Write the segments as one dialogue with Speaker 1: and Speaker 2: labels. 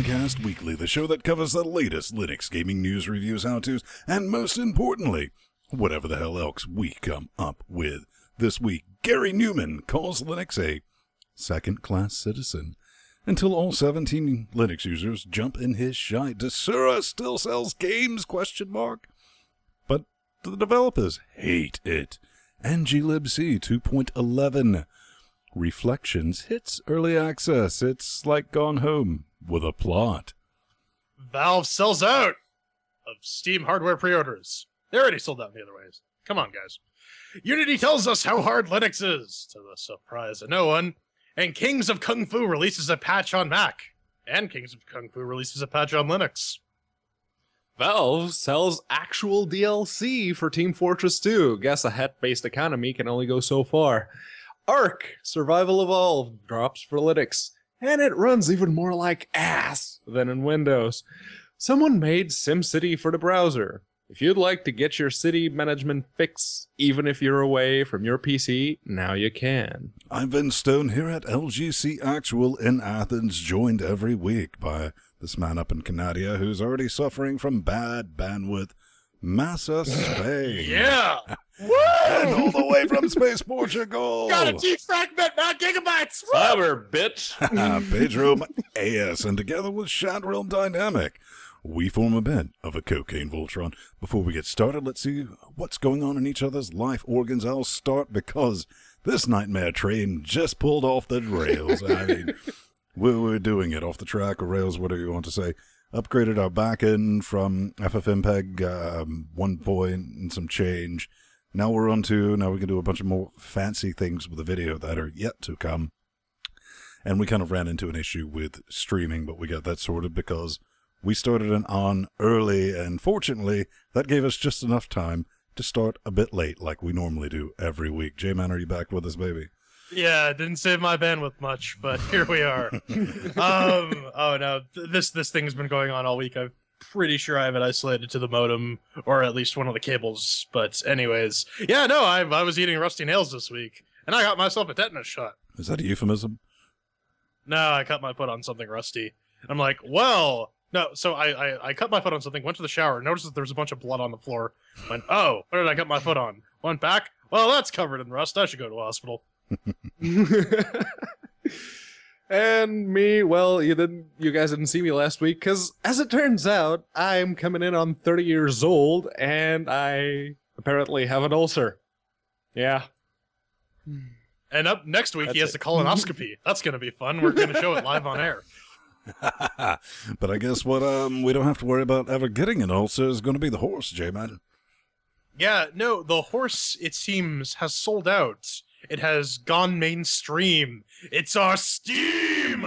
Speaker 1: LinuxGameCast Weekly, the show that covers the latest Linux gaming news, reviews, how-tos, and most importantly, whatever the hell else we come up with. This week, Gary Newman calls Linux a second-class citizen, until all 17 Linux users jump in his shite. Desura still sells games, ? But the developers hate it. And glibc 2.11 Reflections hits early access. It's like Gone Home with a plot.
Speaker 2: Valve sells out of Steam hardware pre-orders. They already sold out in the other ways. Come on, guys. Unity tells us how hard Linux is, to the surprise of no one. And Kings of Kung Fu releases a patch on Mac. And Kings of Kung Fu releases a patch on Linux.
Speaker 3: Valve sells actual DLC for Team Fortress 2. Guess a hat-based economy can only go so far. Ark Survival Evolved drops for Linux. And it runs even more like ass than in Windows. Someone made SimCity for the browser. If you'd like to get your city management fix, even if you're away from your PC, now you can.
Speaker 1: I'm Vince Stone here at LGC Actual in Athens, joined every week by this man up in Canada who's already suffering from bad bandwidth, Massa Spain.
Speaker 2: Yeah! Woo!
Speaker 1: And all the way from Space, Portugal.
Speaker 2: Got a defragment, not gigabytes! Woo!
Speaker 3: Fiber, bitch!
Speaker 1: Pedro AS, and together with Shadreal Dynamic, we form a bit of a cocaine Voltron. Before we get started, let's see what's going on in each other's life organs. I'll start because this nightmare train just pulled off the rails. I mean, we're doing it off the track or rails, whatever you want to say. Upgraded our backend from FFmpeg 1 point and some change. Now we're on to, now we can do a bunch of more fancy things with the video that are yet to come. And we kind of ran into an issue with streaming, but we got that sorted because we started it on early, and fortunately, that gave us just enough time to start a bit late, like we normally do every week. J-Man, are you back with us, baby?
Speaker 2: Yeah, it didn't save my bandwidth much, but here we are. Oh no, this thing's been going on all week. I'm pretty sure I have it isolated to the modem, or at least one of the cables. But anyways, yeah, no, I was eating rusty nails this week, and I got myself a tetanus shot.
Speaker 1: Is that a euphemism?
Speaker 2: No, I cut my foot on something rusty. I'm like, well... No, so I cut my foot on something, went to the shower, noticed that there was a bunch of blood on the floor. Went, oh, what did I cut my foot on? Went back, well, that's covered in rust. I should go to a hospital.
Speaker 3: And me, well, you guys didn't see me last week, because as it turns out, I'm coming in on 30 years old, and I apparently have an ulcer. Yeah.
Speaker 2: And up next week, he has
Speaker 3: That's
Speaker 2: a colonoscopy. That's going to be fun. We're going to show it live on air.
Speaker 1: But I guess what we don't have to worry about ever getting an ulcer is going to be the horse, J-Man.
Speaker 2: Yeah, no, the horse, it seems, has sold out. It has gone mainstream. It's our Steamworks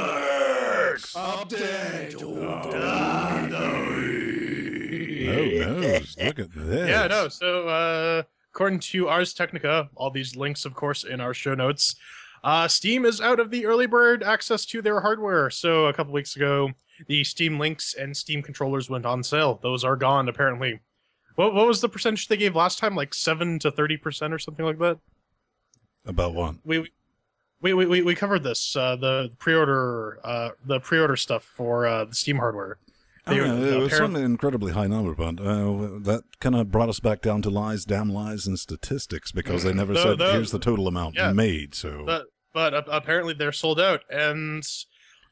Speaker 2: update.
Speaker 1: Oh, no. Look at this.
Speaker 2: Yeah, no, so according to Ars Technica, all these links, of course, in our show notes, Steam is out of the early bird access to their hardware. So a couple weeks ago, the Steam Links and Steam controllers went on sale. Those are gone, apparently. What was the percentage they gave last time? Like 7 to 30% or something like that?
Speaker 1: About what?
Speaker 2: We covered this, the pre-order stuff for the Steam hardware.
Speaker 1: It was certainly an incredibly high number, but that kind of brought us back down to lies, damn lies, and statistics, because they never said, here's the total amount made. So,
Speaker 2: but apparently they're sold out, and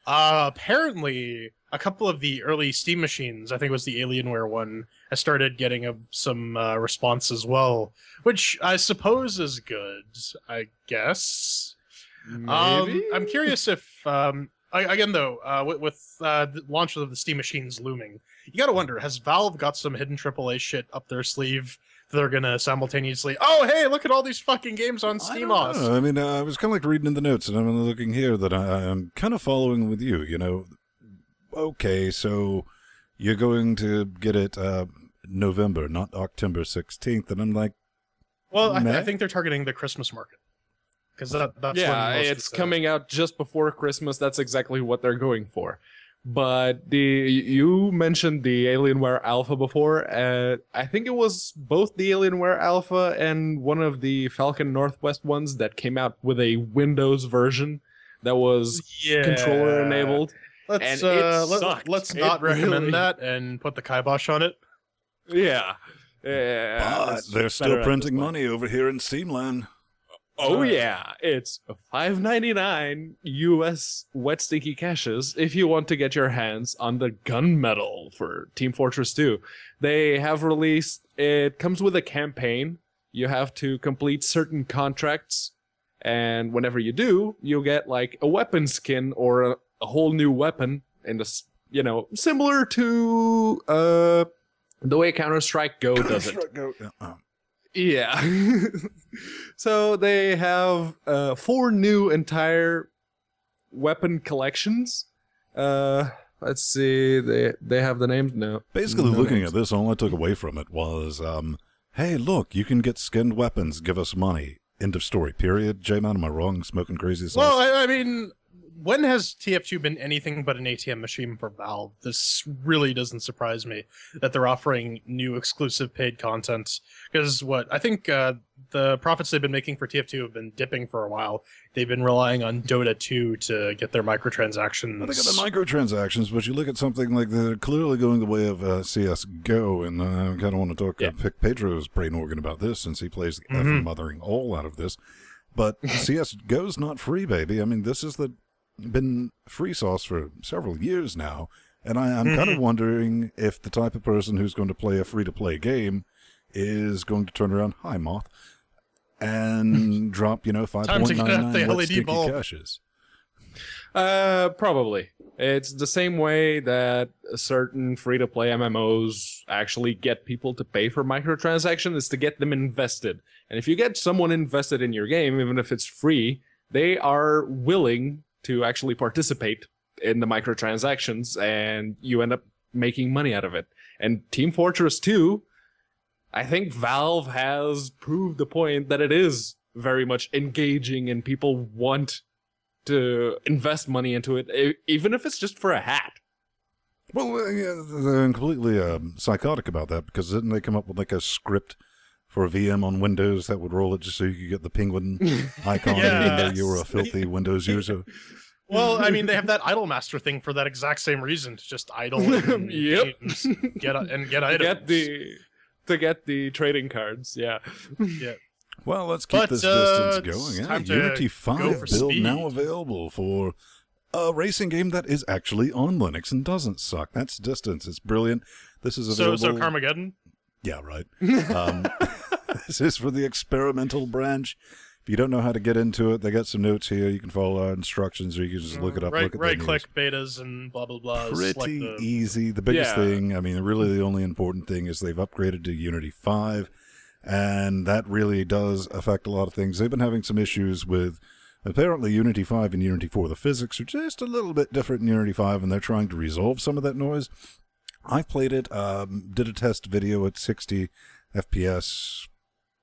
Speaker 2: apparently a couple of the early Steam machines, I think it was the Alienware one, has started getting some response as well, which I suppose is good, I guess.
Speaker 3: Maybe?
Speaker 2: I'm curious if... again, though, with the launch of the Steam machines looming, you gotta wonder, has Valve got some hidden AAA shit up their sleeve that they're gonna simultaneously, oh, hey, look at all these fucking games on SteamOS?
Speaker 1: I mean, I was kind of like reading in the notes, and I'm looking here that I'm kind of following with you, you know. Okay, so you're going to get it November, not October 16th, and I'm like,
Speaker 3: well,
Speaker 2: I think they're targeting the Christmas market. That's
Speaker 3: yeah, it's coming out just before Christmas. That's exactly what they're going for. But you mentioned the Alienware Alpha before. I think it was both the Alienware Alpha and one of the Falcon Northwest ones that came out with a Windows version that was controller enabled.
Speaker 2: Let's
Speaker 3: And it sucked.
Speaker 2: let's
Speaker 3: It
Speaker 2: not recommend
Speaker 3: really-
Speaker 2: that and put the kibosh on it.
Speaker 3: Yeah.
Speaker 1: But
Speaker 3: it's
Speaker 1: they're
Speaker 3: better
Speaker 1: still
Speaker 3: at this
Speaker 1: printing
Speaker 3: point.
Speaker 1: money over here in Steamland.
Speaker 3: Oh yeah, it's $5.99 US wet sticky caches if you want to get your hands on the gunmetal for Team Fortress 2. They have released, it comes with a campaign. You have to complete certain contracts, and whenever you do, you'll get like a weapon skin or a whole new weapon in this, you know, similar to the way Counter-Strike Go does it. Yeah. So they have 4 new entire weapon collections. Let's see. They have the names? No.
Speaker 1: Basically,
Speaker 3: No
Speaker 1: looking
Speaker 3: names.
Speaker 1: at this, all I took away from it was, hey, look, you can get skinned weapons. Give us money. End of story, period. J-Man, am I wrong? Smoking crazy sauce?
Speaker 2: Well, I mean, when has TF2 been anything but an ATM machine for Valve? This really doesn't surprise me that they're offering new exclusive paid content. Because I think the profits they've been making for TF2 have been dipping for a while. They've been relying on Dota 2 to get their microtransactions.
Speaker 1: I think of the microtransactions, but you look at something like they're clearly going the way of CSGO, and I kind of want to talk pick Pedro's brain organ about this since he plays the effing mothering all out of this. But CSGO's not free, baby. I mean, this is been free sauce for several years now, and I'm kind of wondering if the type of person who's going to play a free-to-play game is going to turn around, hi, Moth, and drop, 5.99 wet sticky caches.
Speaker 3: Probably. It's the same way that certain free-to-play MMOs actually get people to pay for microtransactions, is to get them invested. And if you get someone invested in your game, even if it's free, they are willing to actually participate in the microtransactions, and you end up making money out of it. And Team Fortress 2, I think Valve has proved the point that it is very much engaging and people want to invest money into it, even if it's just for a hat.
Speaker 1: Well, yeah, they're completely psychotic about that, because didn't they come up with like a script for a VM on Windows that would roll it just so you could get the penguin icon even though you were a filthy Windows user?
Speaker 2: Well, I mean, they have that Idolmaster thing for that exact same reason, to just idle and games, get items.
Speaker 3: To get the trading cards, yeah.
Speaker 1: Well, let's keep this distance going. Yeah,
Speaker 2: time to
Speaker 1: Unity
Speaker 2: go
Speaker 1: 5
Speaker 2: for
Speaker 1: build
Speaker 2: speed.
Speaker 1: now available for a racing game that is actually on Linux and doesn't suck. That's Distance. It's brilliant. This is available.
Speaker 2: So Carmageddon?
Speaker 1: Yeah, right. This is for the experimental branch. If you don't know how to get into it, they got some notes here. You can follow our instructions, or you can just look it up. look at the
Speaker 2: Right-click betas and blah, blah, blah.
Speaker 1: Pretty easy. The biggest thing, I mean, really the only important thing is they've upgraded to Unity 5, and that really does affect a lot of things. They've been having some issues with, apparently, Unity 5 and Unity 4. The physics are just a little bit different in Unity 5, and they're trying to resolve some of that noise. I played it, did a test video at 60 FPS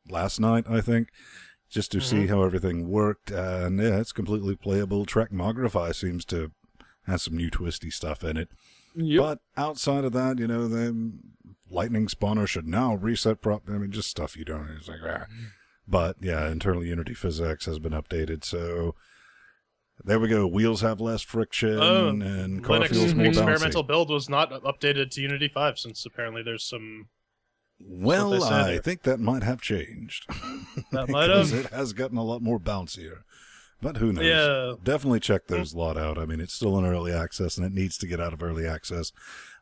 Speaker 1: last night, I think, just to see how everything worked, and yeah, it's completely playable. Trackmogrify seems to have some new twisty stuff in it.
Speaker 3: Yep.
Speaker 1: But outside of that, the lightning spawner should now reset I mean, just stuff you don't, it's like, ah. But yeah, internal Unity physics has been updated, so there we go. Wheels have less friction, and car feels
Speaker 2: Linux
Speaker 1: more
Speaker 2: experimental
Speaker 1: bouncy.
Speaker 2: build was not updated to Unity 5, since apparently there's some...
Speaker 1: Well,
Speaker 2: what they say
Speaker 1: I
Speaker 2: there.
Speaker 1: think that might have changed.
Speaker 2: That might
Speaker 1: Because
Speaker 2: have.
Speaker 1: it has gotten a lot more bouncier. But who knows?
Speaker 2: Yeah.
Speaker 1: Definitely check those lot out. I mean, it's still in early access, and it needs to get out of early access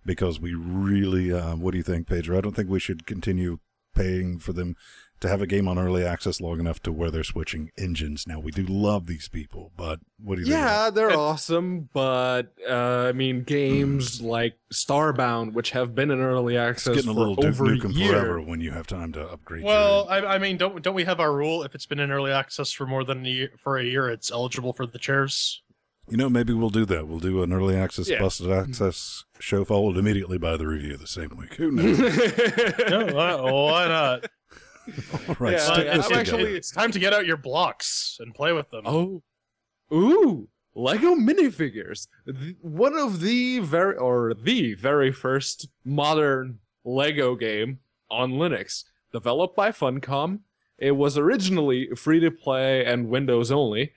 Speaker 1: because we really, what do you think, Pedro? I don't think we should continue paying for them to have a game on early access long enough to where they're switching engines. Now, we do love these people, but what do you think?
Speaker 3: Yeah, they're awesome, but I mean, games like Starbound, which have been in early access
Speaker 1: It's getting a
Speaker 3: for
Speaker 1: little Duke
Speaker 3: over a
Speaker 1: Nukem
Speaker 3: year.
Speaker 1: Forever when you have time to upgrade
Speaker 2: Well, I mean, don't we have our rule? If it's been in early access for more than a year, it's eligible for the chairs.
Speaker 1: maybe we'll do that. We'll do an early access,
Speaker 3: Yeah.
Speaker 1: busted access show followed immediately by the review the same week. Who knows?
Speaker 2: Why not?
Speaker 1: All right,
Speaker 3: Yeah,
Speaker 1: stick
Speaker 3: I'm
Speaker 1: this together.
Speaker 3: actually-
Speaker 2: It's time to get out your blocks and play with them.
Speaker 3: Oh, ooh, LEGO Minifigures. One of the very first modern LEGO game on Linux, developed by Funcom. It was originally free to play and Windows only,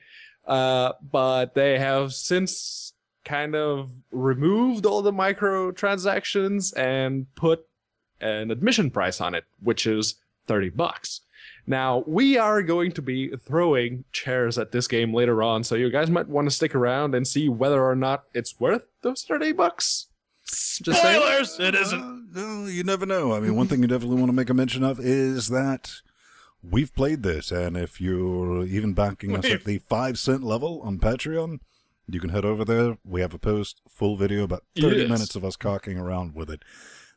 Speaker 3: but they have since kind of removed all the microtransactions and put an admission price on it, which is $30. Now, we are going to be throwing chairs at this game later on, so you guys might want to stick around and see whether or not it's worth those $30. Just saying.
Speaker 2: Spoilers! It isn't.
Speaker 1: No, you never know. I mean, one thing you definitely want to make a mention of is that we've played this, and if you're even backing us at the 5-cent level on Patreon, you can head over there. We have a post, full video, about 30 minutes of us cocking around with it.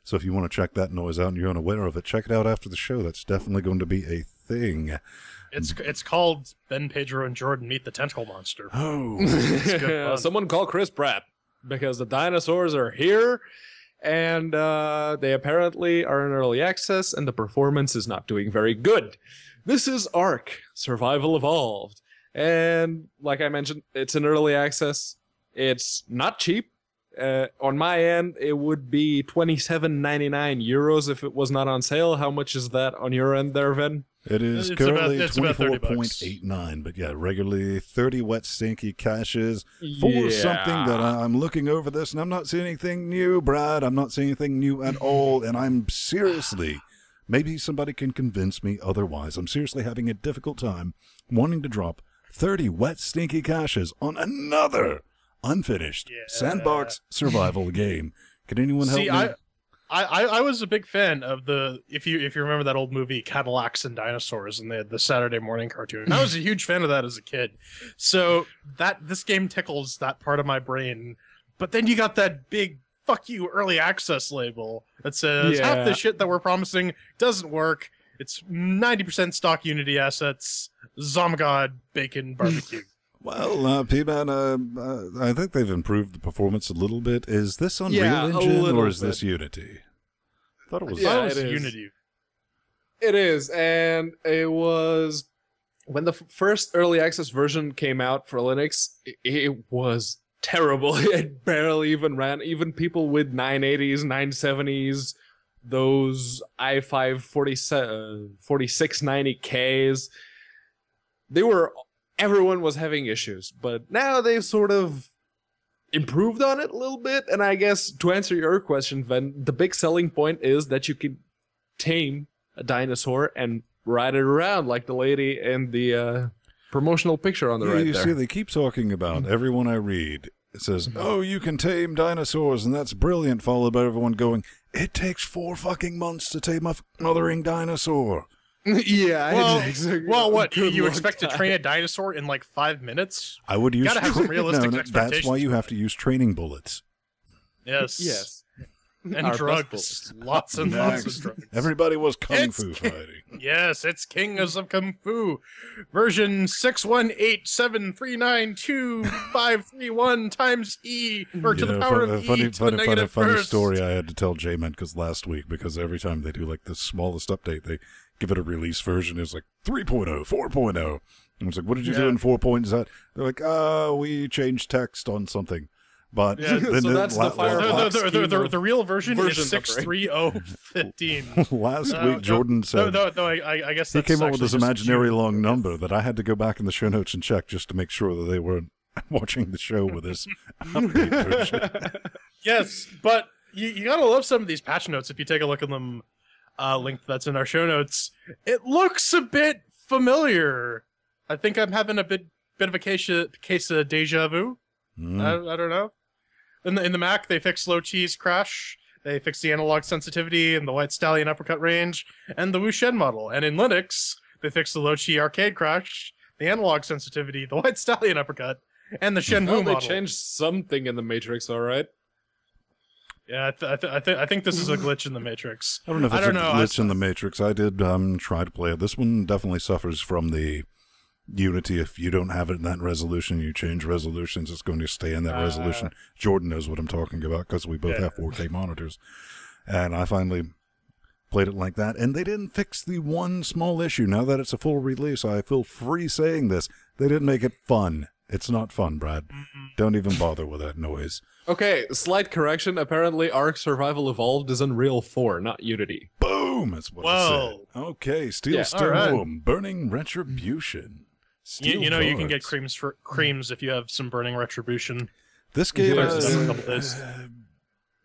Speaker 1: So if you want to check that noise out and you're unaware of it, check it out after the show. That's definitely going to be a thing.
Speaker 2: It's called Ben, Pedro, and Jordan Meet the Tentacle Monster.
Speaker 1: Oh.
Speaker 2: It's good fun.
Speaker 3: Someone call Chris Pratt, because the dinosaurs are here, and they apparently are in early access, and the performance is not doing very good. This is ARK, Survival Evolved. And like I mentioned, it's in early access. It's not cheap. On my end, it would be €27.99 euros if it was not on sale. How much is that on your end there, Ven?
Speaker 1: It is
Speaker 2: It's
Speaker 1: currently
Speaker 2: about $30.
Speaker 1: 24.89, but yeah, regularly 30 wet, stinky caches for something that I'm looking over this, and I'm not seeing anything new, Brad. I'm not seeing anything new at all, and I'm seriously, maybe somebody can convince me otherwise. I'm seriously having a difficult time wanting to drop 30 wet, stinky caches on another unfinished sandbox survival game. Can anyone help me?
Speaker 2: I was a big fan of the if you remember that old movie Cadillacs and Dinosaurs, and they had the Saturday morning cartoon. I was a huge fan of that as a kid. So this game tickles that part of my brain. But then you got that big fuck you early access label that says half the shit that we're promising doesn't work. It's 90% stock Unity assets, Zomgod, bacon, barbecue.
Speaker 1: Well, P-Man, I think they've improved the performance a little bit. Is this Unreal Engine or is this Unity? I thought it was,
Speaker 2: it is Unity.
Speaker 3: It is, and it was when the first early access version came out for Linux. It was terrible. It barely even ran. Even people with 980s, 970s, those i5 4690Ks, everyone was having issues, but now they've sort of improved on it a little bit. And I guess to answer your question, Ven, the big selling point is that you can tame a dinosaur and ride it around like the lady in the promotional picture on the right
Speaker 1: you
Speaker 3: there.
Speaker 1: see, they keep talking about, everyone I read, it says, oh, you can tame dinosaurs, and that's brilliant, followed by everyone going, it takes 4 fucking months to tame a mothering dinosaur.
Speaker 2: Well, what? You expect to train a dinosaur in like 5 minutes?
Speaker 1: I would use
Speaker 2: have some realistic expectations.
Speaker 1: That's why you have to use training bullets.
Speaker 2: Yes. And drugs. Lots and lots of drugs.
Speaker 1: Everybody was kung fu fighting.
Speaker 2: Yes, it's Kings of Kung Fu. Version 61873925531 times E, or to the power of E to the negative
Speaker 1: funny
Speaker 2: first.
Speaker 1: story I had to tell J-Man because last week, because every time they do like the smallest update, they give it a release version. It's like 3.0, 4.0. And it's like, what did you do in 4.0? They're like, we changed text on something. But then
Speaker 3: so that's
Speaker 2: the real version is 63015.
Speaker 1: Last week, Jordan said
Speaker 2: I guess
Speaker 1: he
Speaker 2: that's
Speaker 1: came up with this imaginary long number that I had to go back in the show notes and check just to make sure that they weren't watching the show with this update version.
Speaker 2: Yes, but you gotta love some of these patch notes. If you take a look at them, link that's in our show notes, it looks a bit familiar. I think I'm having a bit of a case of deja vu. I don't know. In the Mac, they fixed low cheese crash. They fixed the analog sensitivity and the white stallion uppercut range and the Wu Shen model. And in Linux, they fixed the low chi arcade crash, the analog sensitivity, the white stallion uppercut, and the Shenmue model.
Speaker 3: They changed something in the Matrix, all right.
Speaker 2: Yeah, I think this is a glitch in the Matrix.
Speaker 1: I don't know if it's a glitch in the Matrix. I did try to play it. This one definitely suffers from the Unity. If you don't have it in that resolution, you change resolutions, it's going to stay in that resolution. Jordan knows what I'm talking about because we both have 4K monitors. And I finally played it like that. And they didn't fix the one small issue. Now that it's a full release, I feel free saying this. They didn't make it fun. It's not fun, Brad. Don't even bother with that noise.
Speaker 3: Okay, slight correction. Apparently, ARK Survival Evolved is Unreal 4, not Unity.
Speaker 1: Boom! That's what I said. Okay, Steel Storm, Burning Retribution.
Speaker 2: You know you can get creams if you have some Burning Retribution.
Speaker 1: This game,
Speaker 2: Clears it up in a couple days.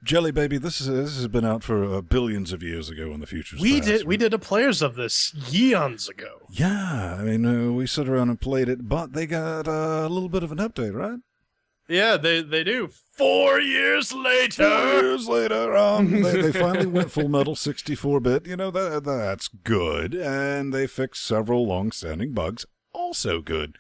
Speaker 1: Jelly Baby, this has been out for billions of years ago in the future.
Speaker 2: We did a players of this eons ago.
Speaker 1: Yeah, I mean, we sit around and played it, but they got a little bit of an update, right?
Speaker 2: Yeah, they do. 4 years later.
Speaker 1: 4 years later, they finally went full metal 64-bit. You know, that's good. And they fixed several long-standing bugs. Also good.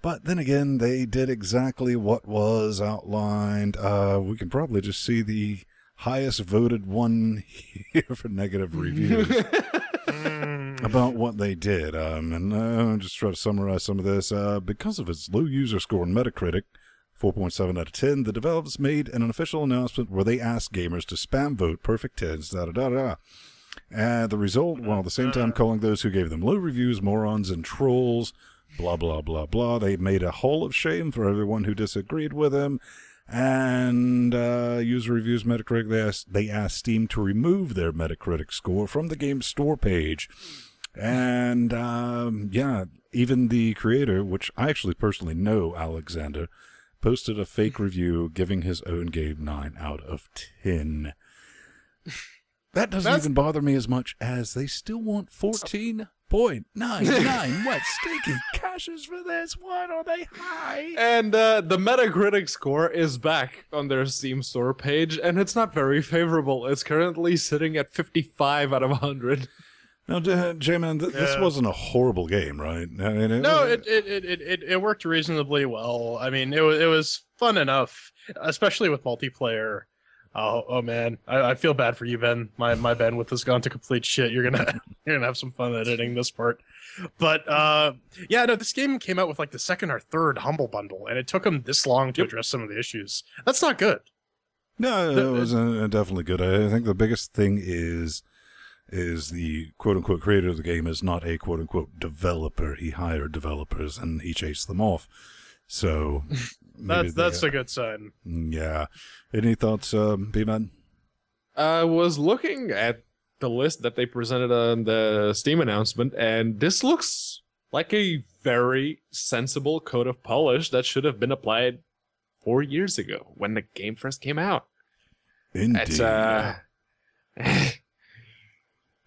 Speaker 1: But then again, they did exactly what was outlined. We can probably just see the highest voted one here for negative reviews about what they did. And I'll just try to summarize some of this. Because of its low user score on Metacritic, 4.7 out of 10, the developers made an official announcement where they asked gamers to spam vote perfect 10s, da-da-da-da. And the result, while at the same time calling those who gave them low reviews morons and trolls, blah, blah, blah, blah. They made a hall of shame for everyone who disagreed with them. And user reviews Metacritic, they asked Steam to remove their Metacritic score from the game's store page. And, yeah, even the creator, which I actually personally know, Alexander, posted a fake review giving his own game 9 out of 10. That doesn't even bother me as much as they still want 14.99. What stinky cashes for this? What are they high?
Speaker 3: And the Metacritic score is back on their Steam store page, and it's not very favorable. It's currently sitting at 55 out of 100.
Speaker 1: Now, J-Man, this wasn't a horrible game, right? I mean,
Speaker 2: it worked reasonably well. I mean, it was fun enough, especially with multiplayer. Oh man, I feel bad for you, Ben. My bandwidth has gone to complete shit. You're gonna have some fun editing this part. But yeah, no, this game came out with like the second or third Humble Bundle, and it took them this long to address some of the issues. That's not good.
Speaker 1: No, it was definitely good. I think the biggest thing is the quote-unquote creator of the game is not a quote-unquote developer. He hired developers and he chased them off. So
Speaker 2: that's a good sign.
Speaker 1: Yeah. Any thoughts, B-Man?
Speaker 3: I was looking at the list that they presented on the Steam announcement, and this looks like a very sensible coat of polish that should have been applied 4 years ago when the game first came out.
Speaker 1: Indeed.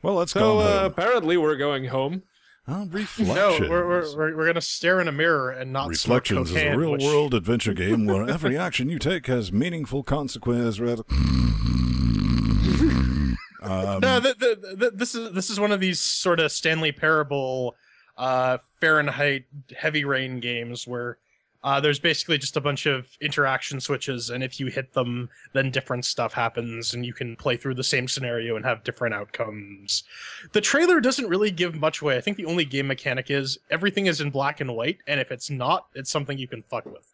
Speaker 1: Well, let's go.
Speaker 3: So apparently we're going home.
Speaker 1: Reflections.
Speaker 2: No, we're gonna stare in a mirror and not smoke cocaine.
Speaker 1: Reflections is a real-world adventure game where every action you take has meaningful consequence.
Speaker 2: No, this is one of these sort of Stanley Parable, Fahrenheit heavy rain games where there's basically just a bunch of interaction switches, and if you hit them, then different stuff happens, and you can play through the same scenario and have different outcomes. The trailer doesn't really give much away. I think the only game mechanic is everything is in black and white, and if it's not, it's something you can fuck with.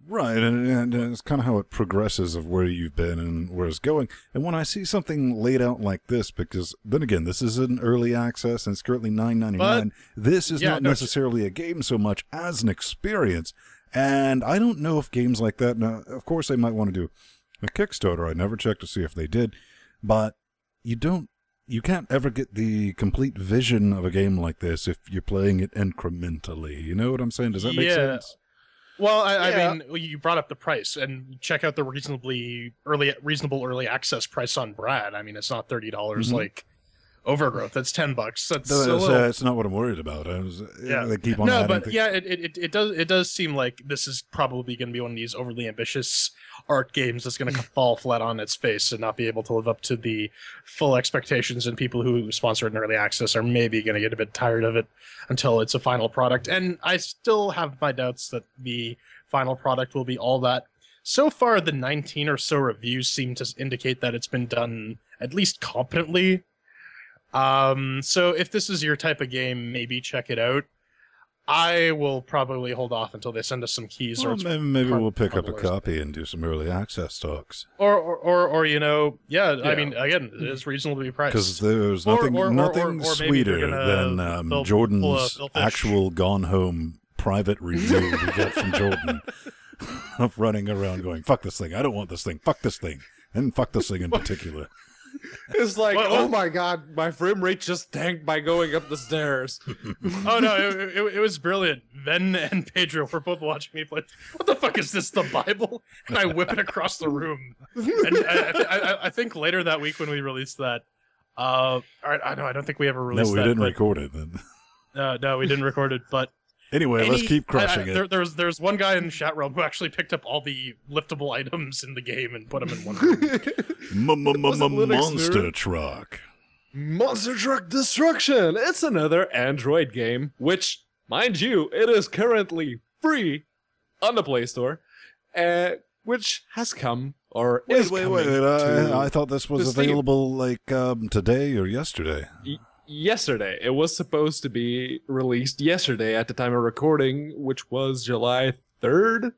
Speaker 1: Right, and it's kind of how it progresses of where you've been and where it's going. And when I see something laid out like this, because then again, this is an early access and it's currently $9.99. This is not necessarily a game so much as an experience. And I don't know if games like that, now, of course they might want to do a Kickstarter. I never checked to see if they did, but you can't ever get the complete vision of a game like this if you're playing it incrementally. You know what I'm saying? Does that make sense?
Speaker 2: Well, I mean, you brought up the price, and check out the reasonable early access price on Brad. I mean, it's not $30 like Overgrowth. That's $10.
Speaker 1: That's not what I'm worried about. They keep on adding things.
Speaker 2: Yeah, it does seem like this is probably going to be one of these overly ambitious art games that's going to fall flat on its face and not be able to live up to the full expectations, and people who sponsor it in early access are maybe going to get a bit tired of it until it's a final product. And I still have my doubts that the final product will be all that. So far, the 19 or so reviews seem to indicate that it's been done at least competently. So if this is your type of game, maybe check it out. I will probably hold off until they send us some keys.
Speaker 1: Well, maybe we'll pick up a copy and do some early access talks.
Speaker 2: Or you know, I mean, again, it is reasonably priced.
Speaker 1: Because there's nothing sweeter than Jordan's actual Gone Home private review we get from Jordan of running around going, fuck this thing, I don't want this thing, fuck this thing, and fuck this thing in particular.
Speaker 3: It's like,
Speaker 2: What?
Speaker 3: oh my god, my frame rate just tanked by going up the stairs.
Speaker 2: Oh no, it was brilliant. Ven and Pedro were both watching me play. What the fuck is this? The Bible? And I whip it across the room. And I think later that week when we released that, I don't think we ever released that.
Speaker 1: No, we didn't record it then.
Speaker 2: No, we didn't record it. But
Speaker 1: anyway, let's keep crushing it.
Speaker 2: There's one guy in chat realm who actually picked up all the liftable items in the game and put them in one room.
Speaker 1: Monster Truck.
Speaker 3: Monster Truck Destruction! It's another Android game, which, mind you, it is currently free on the Play Store, which has come, or is coming to
Speaker 1: I thought this was available like today or yesterday.
Speaker 3: Yesterday. It was supposed to be released yesterday at the time of recording, which was July 3rd?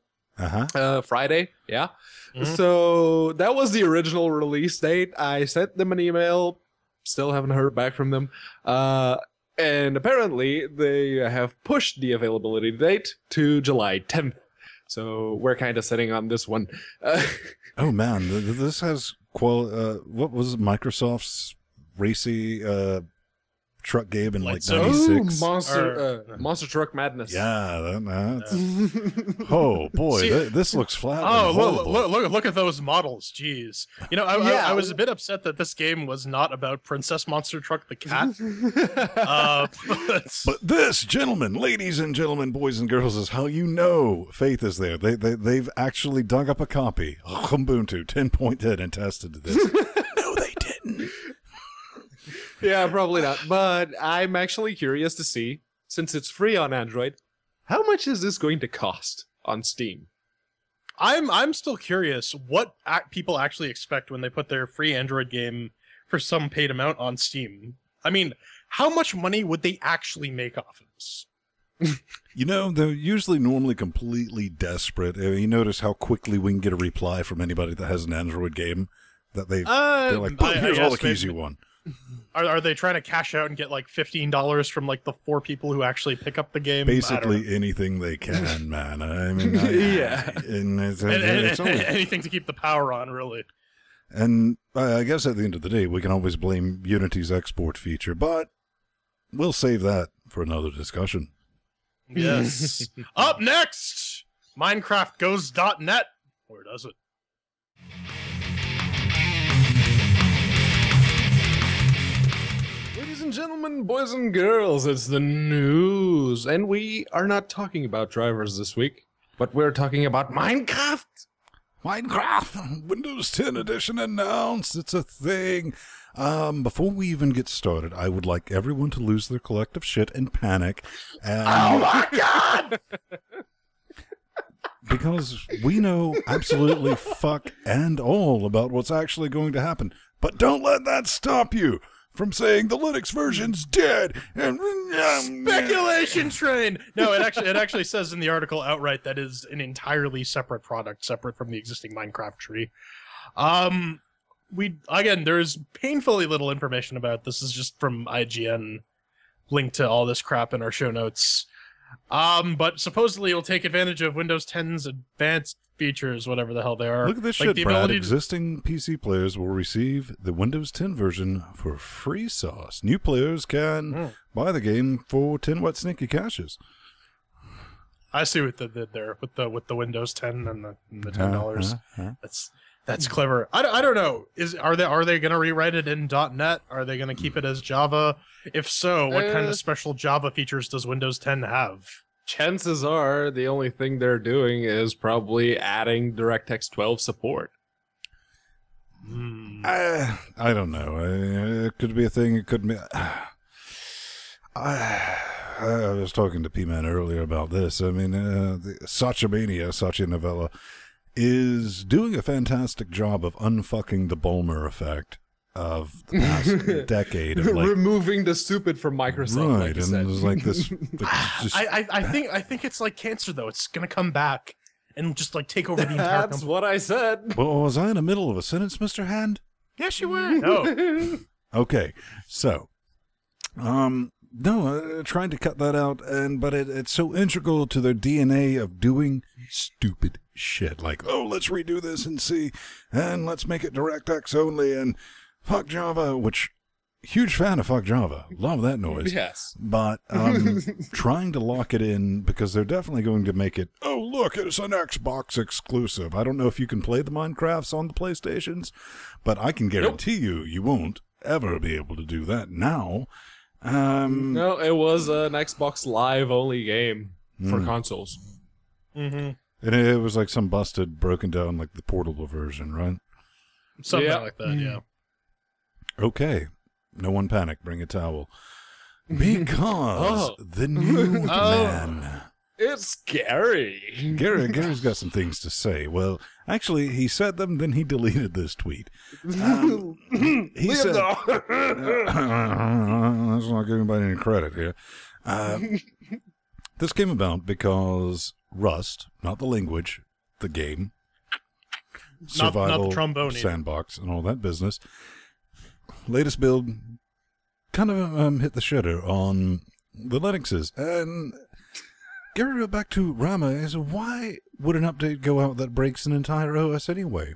Speaker 3: Friday, yeah. Mm-hmm. So that was the original release date. I sent them an email, still haven't heard back from them. And apparently they have pushed the availability date to July 10th. So we're kind of sitting on this one.
Speaker 1: Oh man, this has what was Microsoft's racy truck game in like 96?
Speaker 3: Monster Truck Madness.
Speaker 1: Yeah, that's... Oh boy, this looks flat.
Speaker 2: Oh, look at those models. Jeez. You know, I was a bit upset that this game was not about Princess Monster Truck the cat.
Speaker 1: But this, gentlemen, ladies and gentlemen, boys and girls, is how you know Faith is there. They've actually dug up a copy of Ubuntu 10.10 and tested this. No, they didn't.
Speaker 3: Yeah, probably not. But I'm actually curious to see, since it's free on Android, how much is this going to cost on Steam?
Speaker 2: I'm still curious what people actually expect when they put their free Android game for some paid amount on Steam. I mean, how much money would they actually make off of this?
Speaker 1: You know, they're usually normally completely desperate. You notice how quickly we can get a reply from anybody that has an Android game that they're like, here's all the keys you want.
Speaker 2: Are they trying to cash out and get like $15 from like the 4 people who actually pick up the game?
Speaker 1: Basically anything they can, man. I mean,
Speaker 3: yeah,
Speaker 1: and it's always...
Speaker 2: anything to keep the power on, really.
Speaker 1: And I guess at the end of the day, we can always blame Unity's export feature, but we'll save that for another discussion.
Speaker 2: Yes. Up next, Minecraft goes.net. Or does it?
Speaker 3: Ladies and gentlemen, boys and girls, it's the news. And we are not talking about drivers this week, but we're talking about Minecraft.
Speaker 1: Minecraft Windows 10 edition announced. It's a thing. Before we even get started, I would like everyone to lose their collective shit and panic.
Speaker 3: Oh my god!
Speaker 1: Because we know absolutely fuck and all about what's actually going to happen. But don't let that stop you from saying the Linux version's dead and
Speaker 2: speculation train. No, it actually says in the article outright that is an entirely separate product, separate from the existing Minecraft tree. There's painfully little information about this. Is just from IGN, linked to all this crap in our show notes. But supposedly it'll take advantage of Windows 10's advanced features, whatever the hell they are.
Speaker 1: Look at this shit, Brad. Existing PC players will receive the Windows 10 version for free sauce. New players can buy the game for 10 wet sneaky caches.
Speaker 2: I see what they did there with the Windows 10 and the $10. That's clever. I don't know. Are they going to rewrite it in .NET? Are they going to keep it as Java? If so, what kind of special Java features does Windows 10 have?
Speaker 3: Chances are the only thing they're doing is probably adding DirectX 12 support.
Speaker 1: I don't know. It could be a thing. It could be. I was talking to P-Man earlier about this. I mean, Satya Novella is doing a fantastic job of unfucking the Bulmer effect of the past decade. Of like,
Speaker 3: removing the stupid from Microsoft.
Speaker 1: Right, and there's like this...
Speaker 2: I think it's like cancer, though. It's going to come back and just like take over the entire
Speaker 3: That's what I said.
Speaker 1: Well, was I in the middle of a sentence, Mr. Hand?
Speaker 2: Yes, you were. No.
Speaker 1: Okay, so... No, trying to cut that out, but it's so integral to their DNA of doing stupid shit. Like, oh, let's redo this and see, and let's make it DirectX only, and fuck Java, which, huge fan of fuck Java. Love that noise.
Speaker 3: Yes.
Speaker 1: But trying to lock it in because they're definitely going to make it, oh, look, it's an Xbox exclusive. I don't know if you can play the Minecrafts on the PlayStations, but I can guarantee you won't ever be able to do that now.
Speaker 3: No, it was an Xbox Live only game for consoles.
Speaker 2: Mm-hmm.
Speaker 1: And it was like some busted, broken down, like the portable version, right?
Speaker 2: Something like that, yeah.
Speaker 1: Okay. No one panic. Bring a towel. Because the new man.
Speaker 3: It's Gary.
Speaker 1: Gary's got some things to say. Well, actually, he said them, then he deleted this tweet. He said, let's not give anybody any credit here. This came about because Rust, not the language, the game, survival,
Speaker 2: not the trombone
Speaker 1: sandbox, and all that business, latest build kind of hit the shitter on the Linuxes. And Gary wrote back to Rama and said, why would an update go out that breaks an entire OS anyway?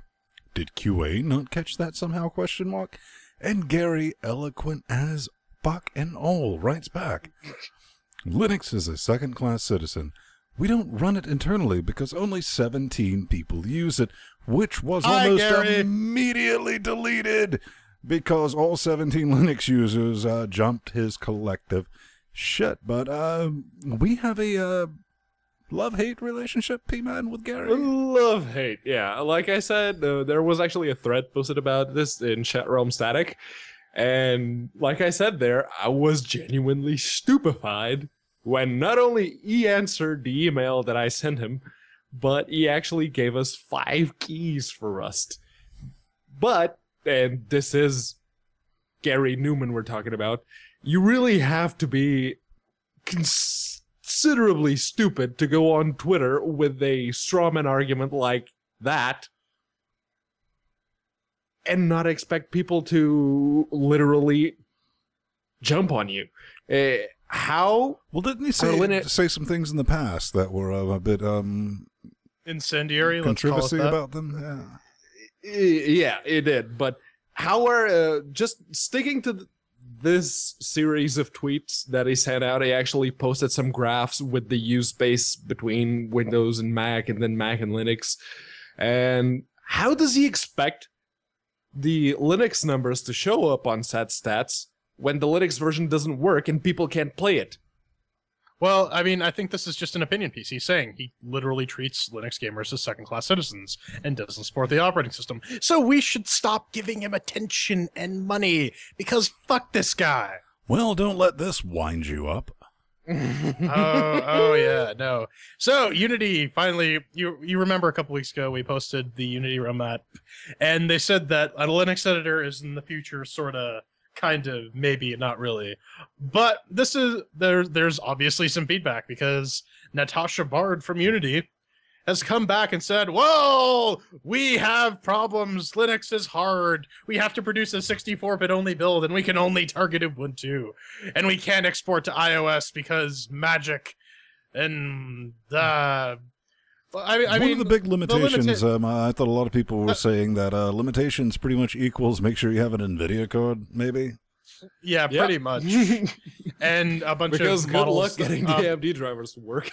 Speaker 1: Did QA not catch that somehow, question mark? And Gary, eloquent as fuck and all, writes back, Linux is a second-class citizen. We don't run it internally because only 17 people use it, which was almost immediately deleted because all 17 Linux users jumped his collective shit. But we have a love-hate relationship, P-Man, with Gary?
Speaker 3: Love-hate, yeah. Like I said, there was actually a thread posted about this in Chat Realm Static. And like I said there, I was genuinely stupefied when not only he answered the email that I sent him, but he actually gave us 5 keys for Rust. But, and this is Gary Newman we're talking about, you really have to be considerably stupid to go on Twitter with a strawman argument like that and not expect people to literally jump on you. How?
Speaker 1: Well, didn't he say some things in the past that were a bit
Speaker 2: incendiary?
Speaker 1: Controversy about them?
Speaker 3: Yeah, it did. But how are just sticking to this series of tweets that he sent out? He actually posted some graphs with the use space between Windows and Mac, and then Mac and Linux. And how does he expect the Linux numbers to show up on set stats when the Linux version doesn't work and people can't play it?
Speaker 2: Well, I mean, I think this is just an opinion piece. He's saying he literally treats Linux gamers as second-class citizens and doesn't support the operating system. So we should stop giving him attention and money, because fuck this guy.
Speaker 1: Well, don't let this wind you up.
Speaker 2: Oh yeah, no. So Unity finally, you remember a couple weeks ago we posted the Unity roadmap, and they said that a Linux editor is in the future, sort of, kind of, maybe, not really. But this is there's obviously some feedback, because Natasha Bard from Unity has come back and said, "Whoa, we have problems. Linux is hard. We have to produce a 64-bit only build, and we can only target Ubuntu, and we can't export to iOS because magic." And I mean,
Speaker 1: one of the big limitations. I thought a lot of people were saying that limitations pretty much equals make sure you have an NVIDIA card, maybe.
Speaker 2: Yeah, pretty much. And a bunch
Speaker 3: because
Speaker 2: of
Speaker 3: good
Speaker 2: models,
Speaker 3: luck getting the AMD drivers to work.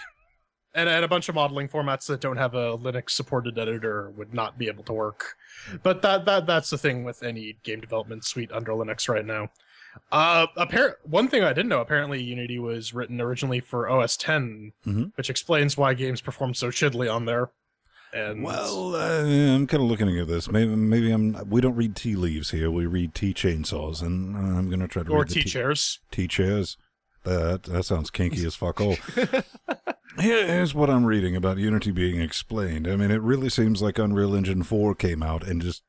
Speaker 2: And a bunch of modeling formats that don't have a Linux-supported editor would not be able to work. But that's the thing with any game development suite under Linux right now. One thing I didn't know, apparently Unity was written originally for OS X, which explains why games perform so shittily on there. And
Speaker 1: well, I'm kind of looking at this. Maybe we don't read tea leaves here. We read tea chainsaws, and I'm going to try to read
Speaker 2: tea chairs.
Speaker 1: Tea chairs. That sounds kinky as fuck all. Here's what I'm reading about Unity being explained. I mean, it really seems like Unreal Engine 4 came out and just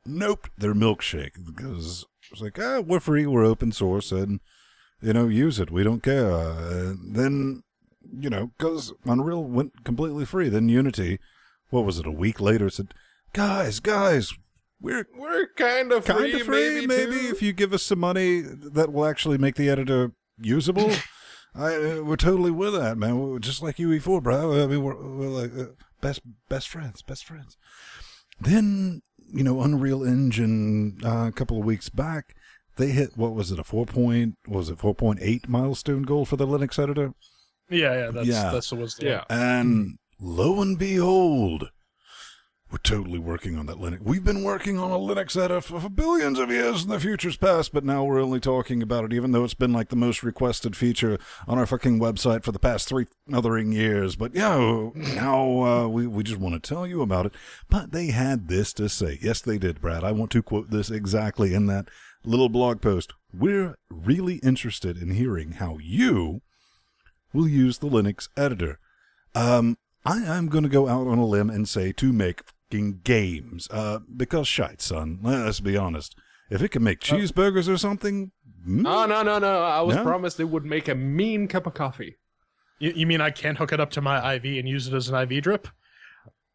Speaker 1: noped their milkshake, because it's like, we're free, we're open source, and, use it, we don't care. Then, because Unreal went completely free, then Unity, what was it, a week later, said, guys, we're
Speaker 3: kind of free,
Speaker 1: maybe if you give us some money that will actually make the editor usable. We're totally with that, man. We're just like UE4, bro. I mean, we're like best friends. Then Unreal Engine a couple of weeks back, they hit, what was it, a 4.8 milestone goal for the Linux editor?
Speaker 2: Yeah, that's what was the
Speaker 3: Yeah.
Speaker 1: And lo and behold, we're totally working on that Linux. We've been working on a Linux editor for billions of years in the future's past, but now we're only talking about it, even though it's been like the most requested feature on our fucking website for the past 3 othering years. But now we just want to tell you about it. But they had this to say. Yes, they did, Brad. I want to quote this exactly in that little blog post. We're really interested in hearing how you will use the Linux editor. I'm going to go out on a limb and say to make fucking games. Because shite, son. Let's be honest. If it can make cheeseburgers or something...
Speaker 3: No. I was promised it would make a mean cup of coffee.
Speaker 2: You mean I can't hook it up to my IV and use it as an IV drip?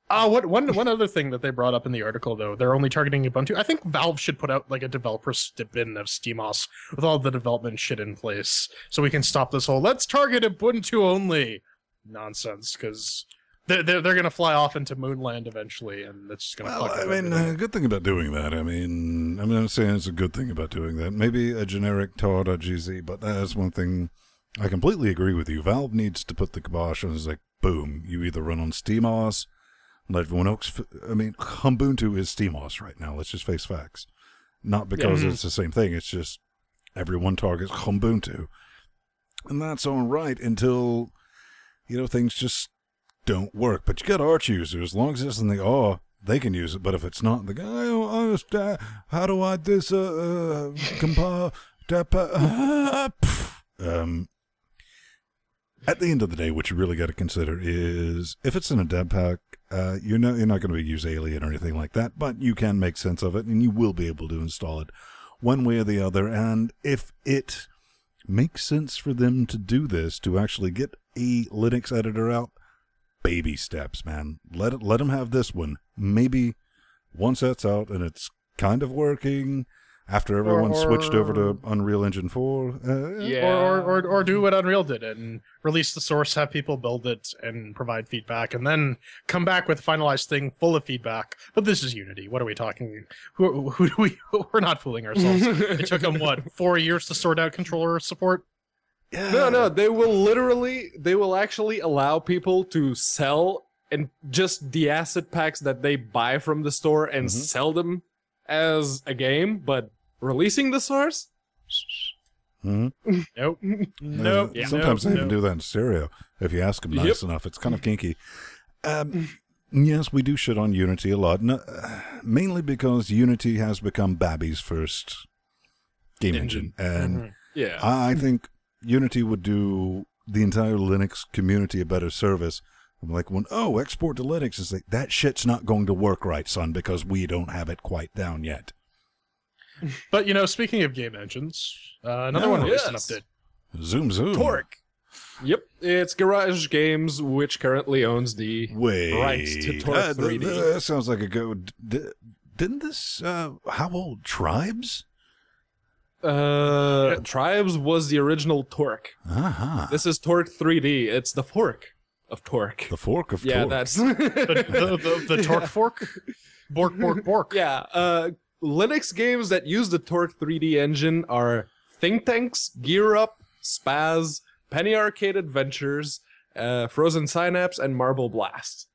Speaker 2: One other thing that they brought up in the article, though, they're only targeting Ubuntu. I think Valve should put out like a developer bin of SteamOS with all the development shit in place, so we can stop this whole "let's target Ubuntu only" nonsense, because they're going to fly off into Moonland eventually, and it's just going to.
Speaker 1: Well, I mean, a good thing about doing that. I'm not saying it's a good thing about doing that. Maybe a generic tar.gz, but that's one thing. I completely agree with you. Valve needs to put the kibosh on. It's like, boom, you either run on SteamOS. Let everyone else. Ubuntu is SteamOS right now. Let's just face facts. Not because it's the same thing. It's just everyone targets Ubuntu, and that's all right until things just don't work. But you got Arch users. As long as it's in the R, they can use it. But if it's not, the guy, I don't understand. How do I compare? At the end of the day, what you really got to consider is if it's in a dev pack, you're not going to use Alien or anything like that, but you can make sense of it, and you will be able to install it one way or the other. And if it makes sense for them to do this, to actually get a Linux editor out, baby steps, man. Let them have this one. Maybe once that's out and it's kind of working. After everyone switched over to Unreal Engine 4.
Speaker 2: Or do what Unreal did and release the source, have people build it and provide feedback, and then come back with a finalized thing full of feedback. But this is Unity. What are we talking? Who do we? We're not fooling ourselves. It took them, 4 years to sort out controller support?
Speaker 3: Yeah. No, they will actually allow people to sell and just the asset packs that they buy from the store and sell them as a game, but releasing the source?
Speaker 2: Nope.
Speaker 1: Sometimes they even do that in stereo. If you ask them nice enough, it's kind of kinky. Yes, we do shit on Unity a lot, mainly because Unity has become Babby's first game engine. And I think Unity would do the entire Linux community a better service. I'm like, export to Linux is like, that shit's not going to work right, son, because we don't have it quite down yet.
Speaker 2: But, speaking of game engines, another one released an update.
Speaker 1: Zoom.
Speaker 3: Torque. Yep, it's Garage Games, which currently owns the rights to Torque 3D.
Speaker 1: That sounds like a good... Didn't this... how old? Tribes?
Speaker 3: Tribes was the original Torque. This is Torque 3D. It's the fork of Torque.
Speaker 1: The fork of Torque.
Speaker 3: Yeah, that's...
Speaker 2: the Torque fork? Bork.
Speaker 3: Yeah, Linux games that use the Torque 3D engine are Think Tanks, Gear Up, Spaz, Penny Arcade Adventures, Frozen Synapse, and Marble Blast.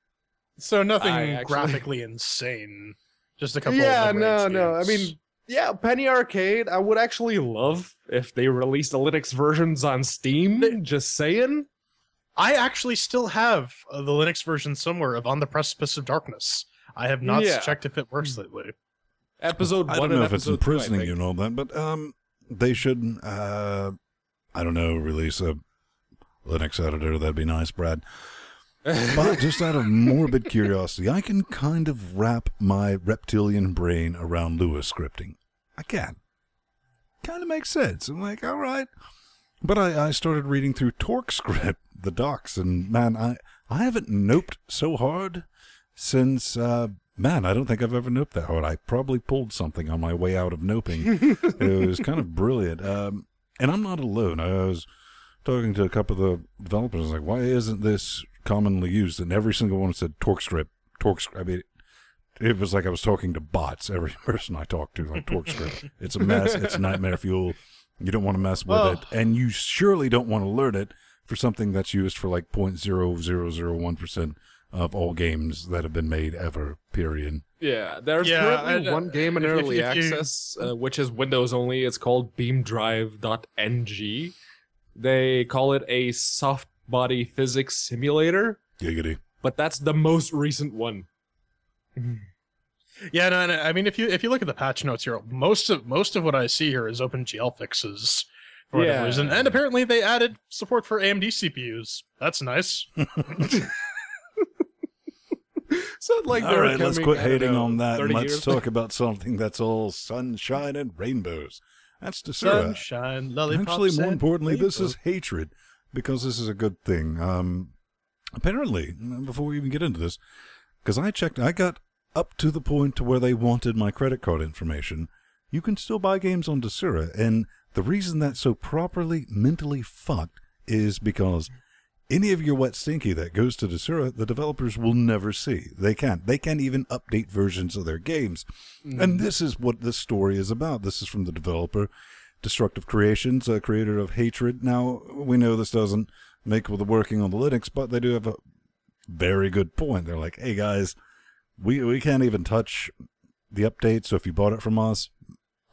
Speaker 2: So nothing graphically insane. Just a couple of
Speaker 3: no. I mean, Penny Arcade, I would actually love if they released the Linux versions on Steam. Just saying.
Speaker 2: I actually still have the Linux version somewhere of On the Precipice of Darkness. I have not checked if it works lately.
Speaker 3: Episode 1
Speaker 1: I don't know if it's
Speaker 3: Episode 2,
Speaker 1: imprisoning you and all that, but they should, I don't know, release a Linux editor. That'd be nice, Brad. But just out of morbid curiosity, I can kind of wrap my reptilian brain around Lua scripting. I can. Kind of makes sense. I'm like, all right. But I started reading through TorqueScript, the docs, and man, I haven't noped so hard since, I don't think I've ever noped that hard. I probably pulled something on my way out of noping. It was kind of brilliant. And I'm not alone. I was talking to a couple of the developers, like, why isn't this commonly used? And every single one said TorqueScript. I mean, it was like I was talking to bots. Every person I talked to, like TorqueScript. It's a mess. It's nightmare fuel. You don't want to mess with it. And you surely don't want to learn it for something that's used for like 0.0001% of all games that have been made ever, period.
Speaker 3: Yeah, there's currently one game in early access, which is Windows only. It's called beamdrive.ng. They call it a soft body physics simulator.
Speaker 1: Giggity.
Speaker 3: But that's the most recent one.
Speaker 2: Yeah, no, I mean, if you look at the patch notes here, most of what I see here is OpenGL fixes for whatever reason, and apparently they added support for AMD CPUs. That's nice.
Speaker 3: So like,
Speaker 1: all right, let's quit hating on that, and let's talk about something that's all sunshine and rainbows. That's Desura.
Speaker 2: Sunshine, lollipops.
Speaker 1: Actually, more importantly,
Speaker 2: rainbows.
Speaker 1: this is hatred, because this is a good thing. Apparently, before we even get into this, because I checked, I got up to the point to where they wanted my credit card information. You can still buy games on Desura, and the reason that's so properly mentally fucked is because any of your wet stinky that goes to Desura, the developers will never see. They can't. They can't even update versions of their games. And this is what this story is about. This is from the developer, Destructive Creations, a creator of Hatred. Now, we know this doesn't make with the working on the Linux, but they do have a very good point. They're like, hey guys, we can't even touch the update, so if you bought it from us,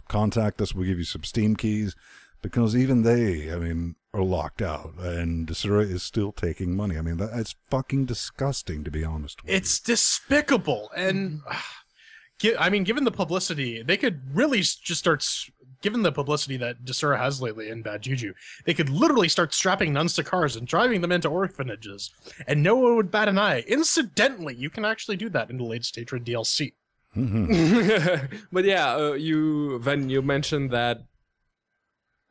Speaker 1: contact us, we'll give you some Steam keys, because even they, I mean, are locked out, and Desura is still taking money. I mean, it's fucking disgusting, to be honest with you.
Speaker 2: It's despicable, and I mean, given the publicity, they could really just start. Given the publicity that Desura has lately in Bad Juju, they could literally start strapping nuns to cars and driving them into orphanages, and no one would bat an eye. Incidentally, you can actually do that in the latest Hatred DLC.
Speaker 3: But yeah, you mentioned that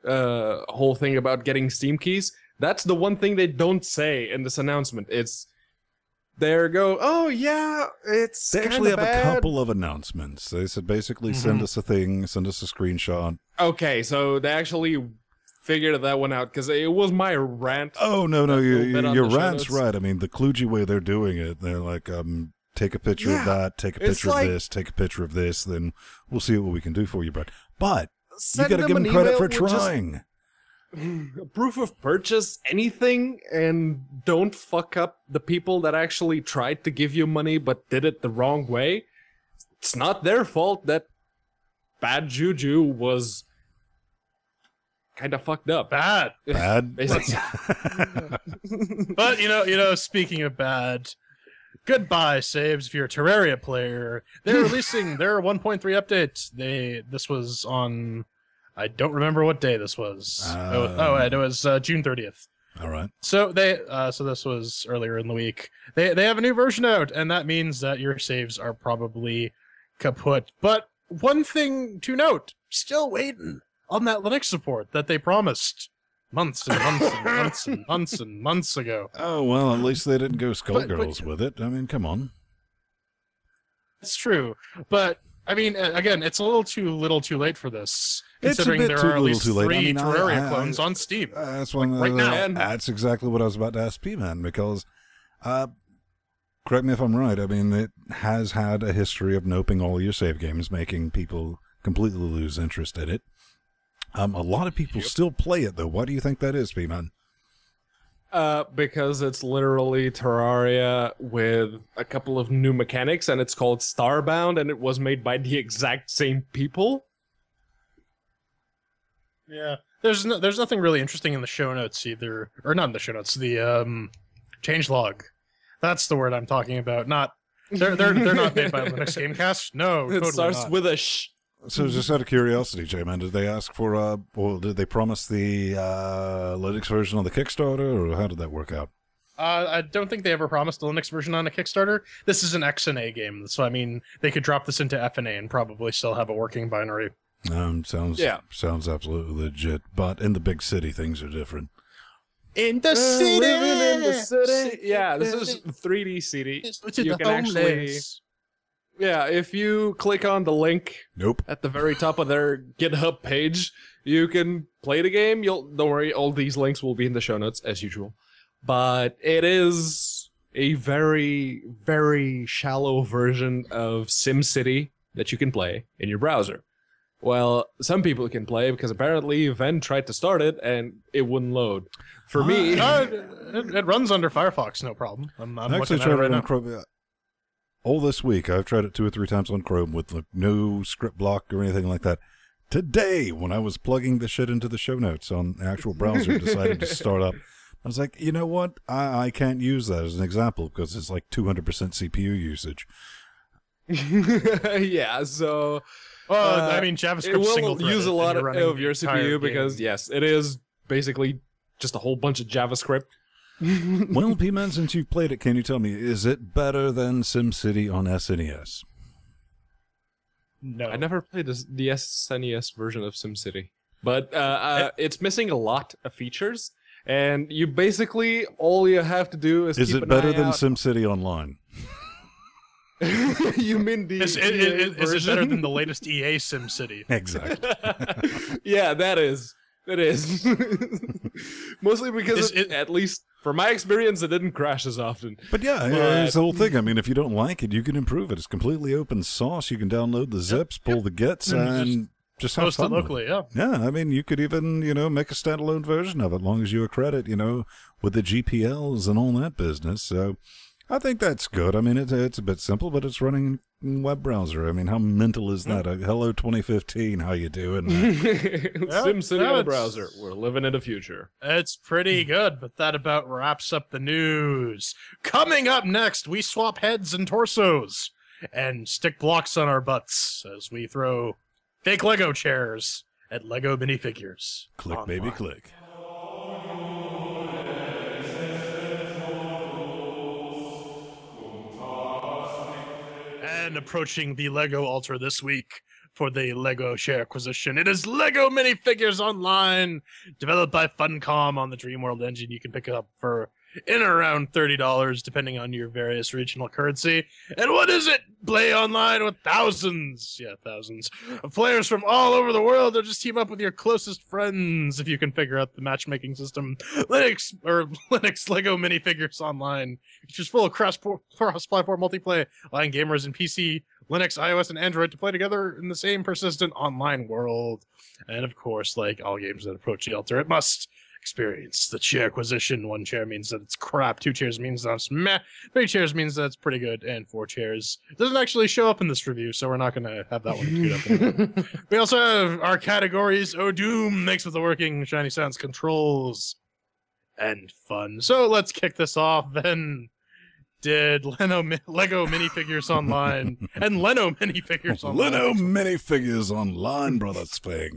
Speaker 3: whole thing about getting Steam keys. That's the one thing they don't say in this announcement. It's they go, oh yeah, it's
Speaker 1: they actually have
Speaker 3: bad.
Speaker 1: A couple of announcements. They said basically send us a thing, send us a screenshot.
Speaker 3: Okay, so they actually figured that one out, because it was my rant.
Speaker 1: Oh no, your rant's right. I mean, the kludgy way they're doing it, they're like, take a picture of that, take a picture of this, take a picture of this, then we'll see what we can do for you, Brett. But you gotta give them credit for trying.
Speaker 3: Proof of purchase, anything, and don't fuck up the people that actually tried to give you money but did it the wrong way. It's not their fault that Bad Juju was kind of fucked up.
Speaker 2: Bad.
Speaker 3: Basically.
Speaker 2: But you know, speaking of bad, goodbye saves if you're a Terraria player. They're releasing their 1.3 update. This was on, I don't remember what day this was. It was June 30th.
Speaker 1: All right.
Speaker 2: So so this was earlier in the week. They have a new version out, and that means that your saves are probably kaput. But one thing to note, still waiting on that Linux support that they promised months and months and months and months and months ago.
Speaker 1: Oh well, at least they didn't go Skullgirls with it. I mean, come on.
Speaker 2: It's true, but I mean, again, it's a little too late for this, considering there are at least 3 Terraria clones on Steam.
Speaker 1: That's one
Speaker 2: right now.
Speaker 1: That's exactly what I was about to ask P-Man, because, correct me if I'm right, I mean, it has had a history of noping all your save games, making people completely lose interest in it. A lot of people still play it, though. Why do you think that is, P-Man?
Speaker 3: Because it's literally Terraria with a couple of new mechanics, and it's called Starbound, and it was made by the exact same people.
Speaker 2: Yeah, there's nothing really interesting in the show notes either, or not in the show notes. The changelog, that's the word I'm talking about. Not they're not made by LinuxGameCast. No,
Speaker 3: it
Speaker 2: totally
Speaker 3: starts
Speaker 2: not.
Speaker 3: with a sh.
Speaker 1: So just out of curiosity, J-Man, did they ask for, well, did they promise the Linux version on the Kickstarter, or how did that work out?
Speaker 2: I don't think they ever promised the Linux version on a Kickstarter. This is an XNA game, so I mean, they could drop this into FNA and probably still have a working binary.
Speaker 1: Sounds absolutely legit, but in the big city, things are different.
Speaker 2: In the city!
Speaker 3: Living in the city! Yeah, this is 3D city. You can actually... Yeah, if you click on the link at the very top of their GitHub page, you can play the game. Don't worry, all these links will be in the show notes as usual. But it is a very, very shallow version of SimCity that you can play in your browser. Well, some people can play because apparently Ven tried to start it and it wouldn't load. For me,
Speaker 2: it runs under Firefox, no problem. I'm
Speaker 1: actually
Speaker 2: looking at
Speaker 1: tried
Speaker 2: it right
Speaker 1: on
Speaker 2: now.
Speaker 1: Chrome. All this week, I've tried it 2 or 3 times on Chrome with like no script block or anything like that. Today, when I was plugging the shit into the show notes on the actual browser, decided to start up. I was like, you know what? I can't use that as an example because it's like 200% CPU usage.
Speaker 3: yeah, so...
Speaker 2: Well, I mean, JavaScript
Speaker 3: it will
Speaker 2: single-threaded,
Speaker 3: use a
Speaker 2: and
Speaker 3: lot
Speaker 2: you're
Speaker 3: of
Speaker 2: running
Speaker 3: your
Speaker 2: the entire
Speaker 3: CPU
Speaker 2: game.
Speaker 3: because, yes, it is basically just a whole bunch of JavaScript.
Speaker 1: Well, P-Man, since you've played it, can you tell me, is it better than SimCity on SNES?
Speaker 2: No.
Speaker 3: I never played the SNES version of SimCity, but it's missing a lot of features, and you basically, all you have to do is
Speaker 1: Is
Speaker 3: keep
Speaker 1: it
Speaker 3: an
Speaker 1: better
Speaker 3: eye
Speaker 1: than
Speaker 3: out.
Speaker 1: SimCity Online?
Speaker 3: You mean the
Speaker 2: Is
Speaker 3: EA
Speaker 2: it better
Speaker 3: version?
Speaker 2: than the latest EA SimCity?
Speaker 1: Exactly.
Speaker 3: Yeah, that is. It is. Mostly because, at least for my experience, it didn't crash as often.
Speaker 1: But yeah, it's the whole thing. I mean, if you don't like it, you can improve it. It's completely open source. You can download the zips, pull the gets, and just have
Speaker 2: Post it
Speaker 1: fun with
Speaker 2: locally, yeah.
Speaker 1: Yeah, I mean, you could even, make a standalone version of it, as long as you accredit, with the GPLs and all that business. So I think that's good. I mean, it's a bit simple, but it's running in web browser. I mean, how mental is that? Hello 2015, how you doing?
Speaker 3: SimCity on the
Speaker 2: it's-
Speaker 3: browser. We're living in the future.
Speaker 2: It's pretty good, but that about wraps up the news. Coming up next, we swap heads and torsos and stick blocks on our butts as we throw fake Lego chairs at LEGO Minifigures.
Speaker 1: Click,
Speaker 2: Online.
Speaker 1: baby, click.
Speaker 2: And approaching the LEGO altar this week for the LEGO CHAIRQUISITION, it is LEGO Minifigures Online, developed by Funcom on the Dreamworld engine. You can pick it up for in or around $30, depending on your various regional currency. And what is it? Play online with thousands of players from all over the world, or just team up with your closest friends if you can figure out the matchmaking system. Linux LEGO Minifigures Online, which is full of cross-platform multiplayer, allowing gamers in PC, Linux, iOS, and Android to play together in the same persistent online world. And of course, like all games that approach the altar, it must experience the CHAIRQUISITION. 1 chair means that it's crap, 2 chairs means that it's meh, 3 chairs means that it's pretty good, and 4 chairs doesn't actually show up in this review, so we're not going to have that one queued up anymore. We also have our categories: Oh Doom, makes with the working shiny sounds, controls, and fun. So let's kick this off then. Did LEGO Minifigures Online and Leno Minifigures Online.
Speaker 1: Leno Minifigures Online, brother Sphinx.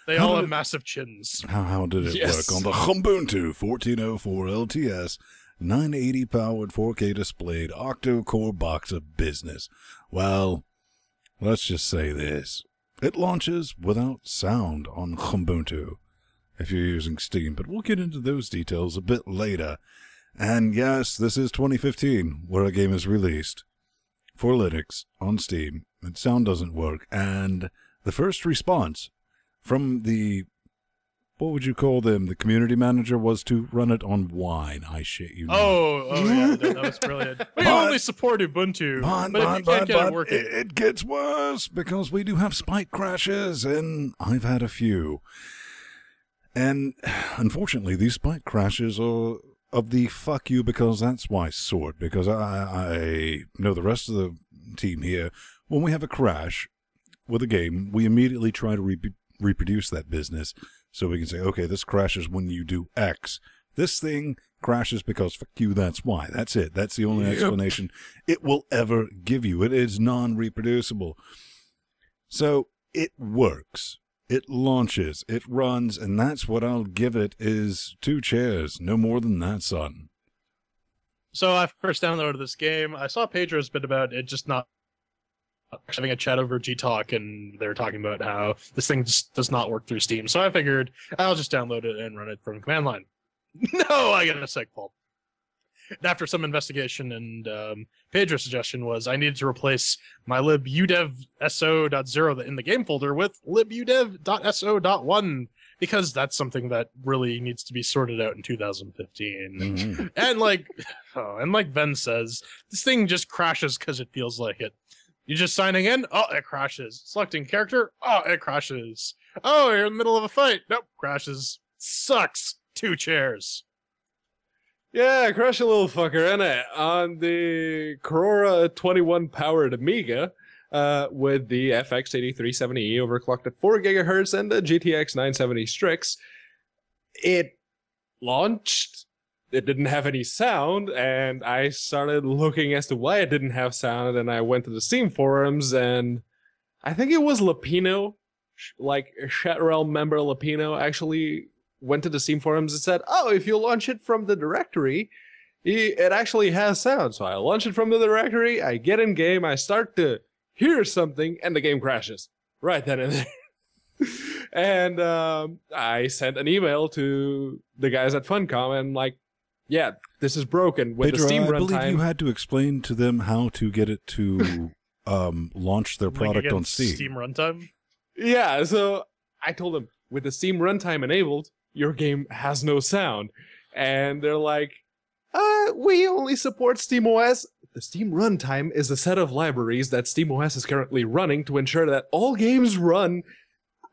Speaker 2: They all have massive chins.
Speaker 1: How did it
Speaker 3: Yes.
Speaker 1: work on the Ubuntu 1404 LTS 980 powered 4K displayed octo-core box of business? Well, let's just say this. It launches without sound on Ubuntu if you're using Steam, but we'll get into those details a bit later. And yes, this is 2015, where a game is released for Linux on Steam, and sound doesn't work, and the first response from the, what would you call them, the community manager, was to run it on wine. I shit you not.
Speaker 2: Oh yeah, that was brilliant. We only support Ubuntu, but if you can't get it working,
Speaker 1: it gets worse, because we do have spike crashes, and I've had a few. And unfortunately, these spike crashes are of the fuck you because that's why sort, because I know the rest of the team here, when we have a crash with a game, we immediately try to reproduce that business so we can say, okay, this crashes when you do X. This thing crashes because fuck you, that's why. That's it. That's the only explanation it will ever give you. It is non-reproducible. So it works. It launches, it runs, and that's what I'll give it, is 2 chairs. No more than that, son.
Speaker 2: so I first downloaded this game. I saw Pedro's bit about it just not having a chat over G-Talk, and they were talking about how this thing just does not work through Steam. So I figured I'll just download it and run it from command line. No, I get a seg fault. And after some investigation and Pedro's suggestion was I needed to replace my libudev.so.0 in the game folder with libudev.so.1, because that's something that really needs to be sorted out in 2015. And like Ven says, this thing just crashes because it feels like it. You're just signing in, oh, it crashes. Selecting character, oh, it crashes. Oh, you're in the middle of a fight, nope, crashes. Sucks. 2 chairs.
Speaker 3: Yeah, crash a little fucker, innit? On the Corora 21 powered Amiga, with the FX 8370E overclocked at 4 GHz and the GTX 970 Strix, it launched. It didn't have any sound, and I started looking as to why it didn't have sound, and I went to the Steam forums, and I think it was Lapino, like Chatrel member Lapino, actually went to the Steam forums and said, oh, if you launch it from the directory, it actually has sound. So I launch it from the directory, I get in game, I start to hear something, and the game crashes right then and there. And I sent an email to the guys at Funcom and like, yeah, this is broken with
Speaker 1: Pedro,
Speaker 3: the Steam
Speaker 1: I believe
Speaker 3: runtime.
Speaker 1: you had to explain to them how to get it to launch their product on Steam.
Speaker 2: Steam runtime?
Speaker 3: Yeah, so I told them, with the Steam runtime enabled, your game has no sound. And they're like, we only support SteamOS. The Steam runtime is a set of libraries that SteamOS is currently running to ensure that all games run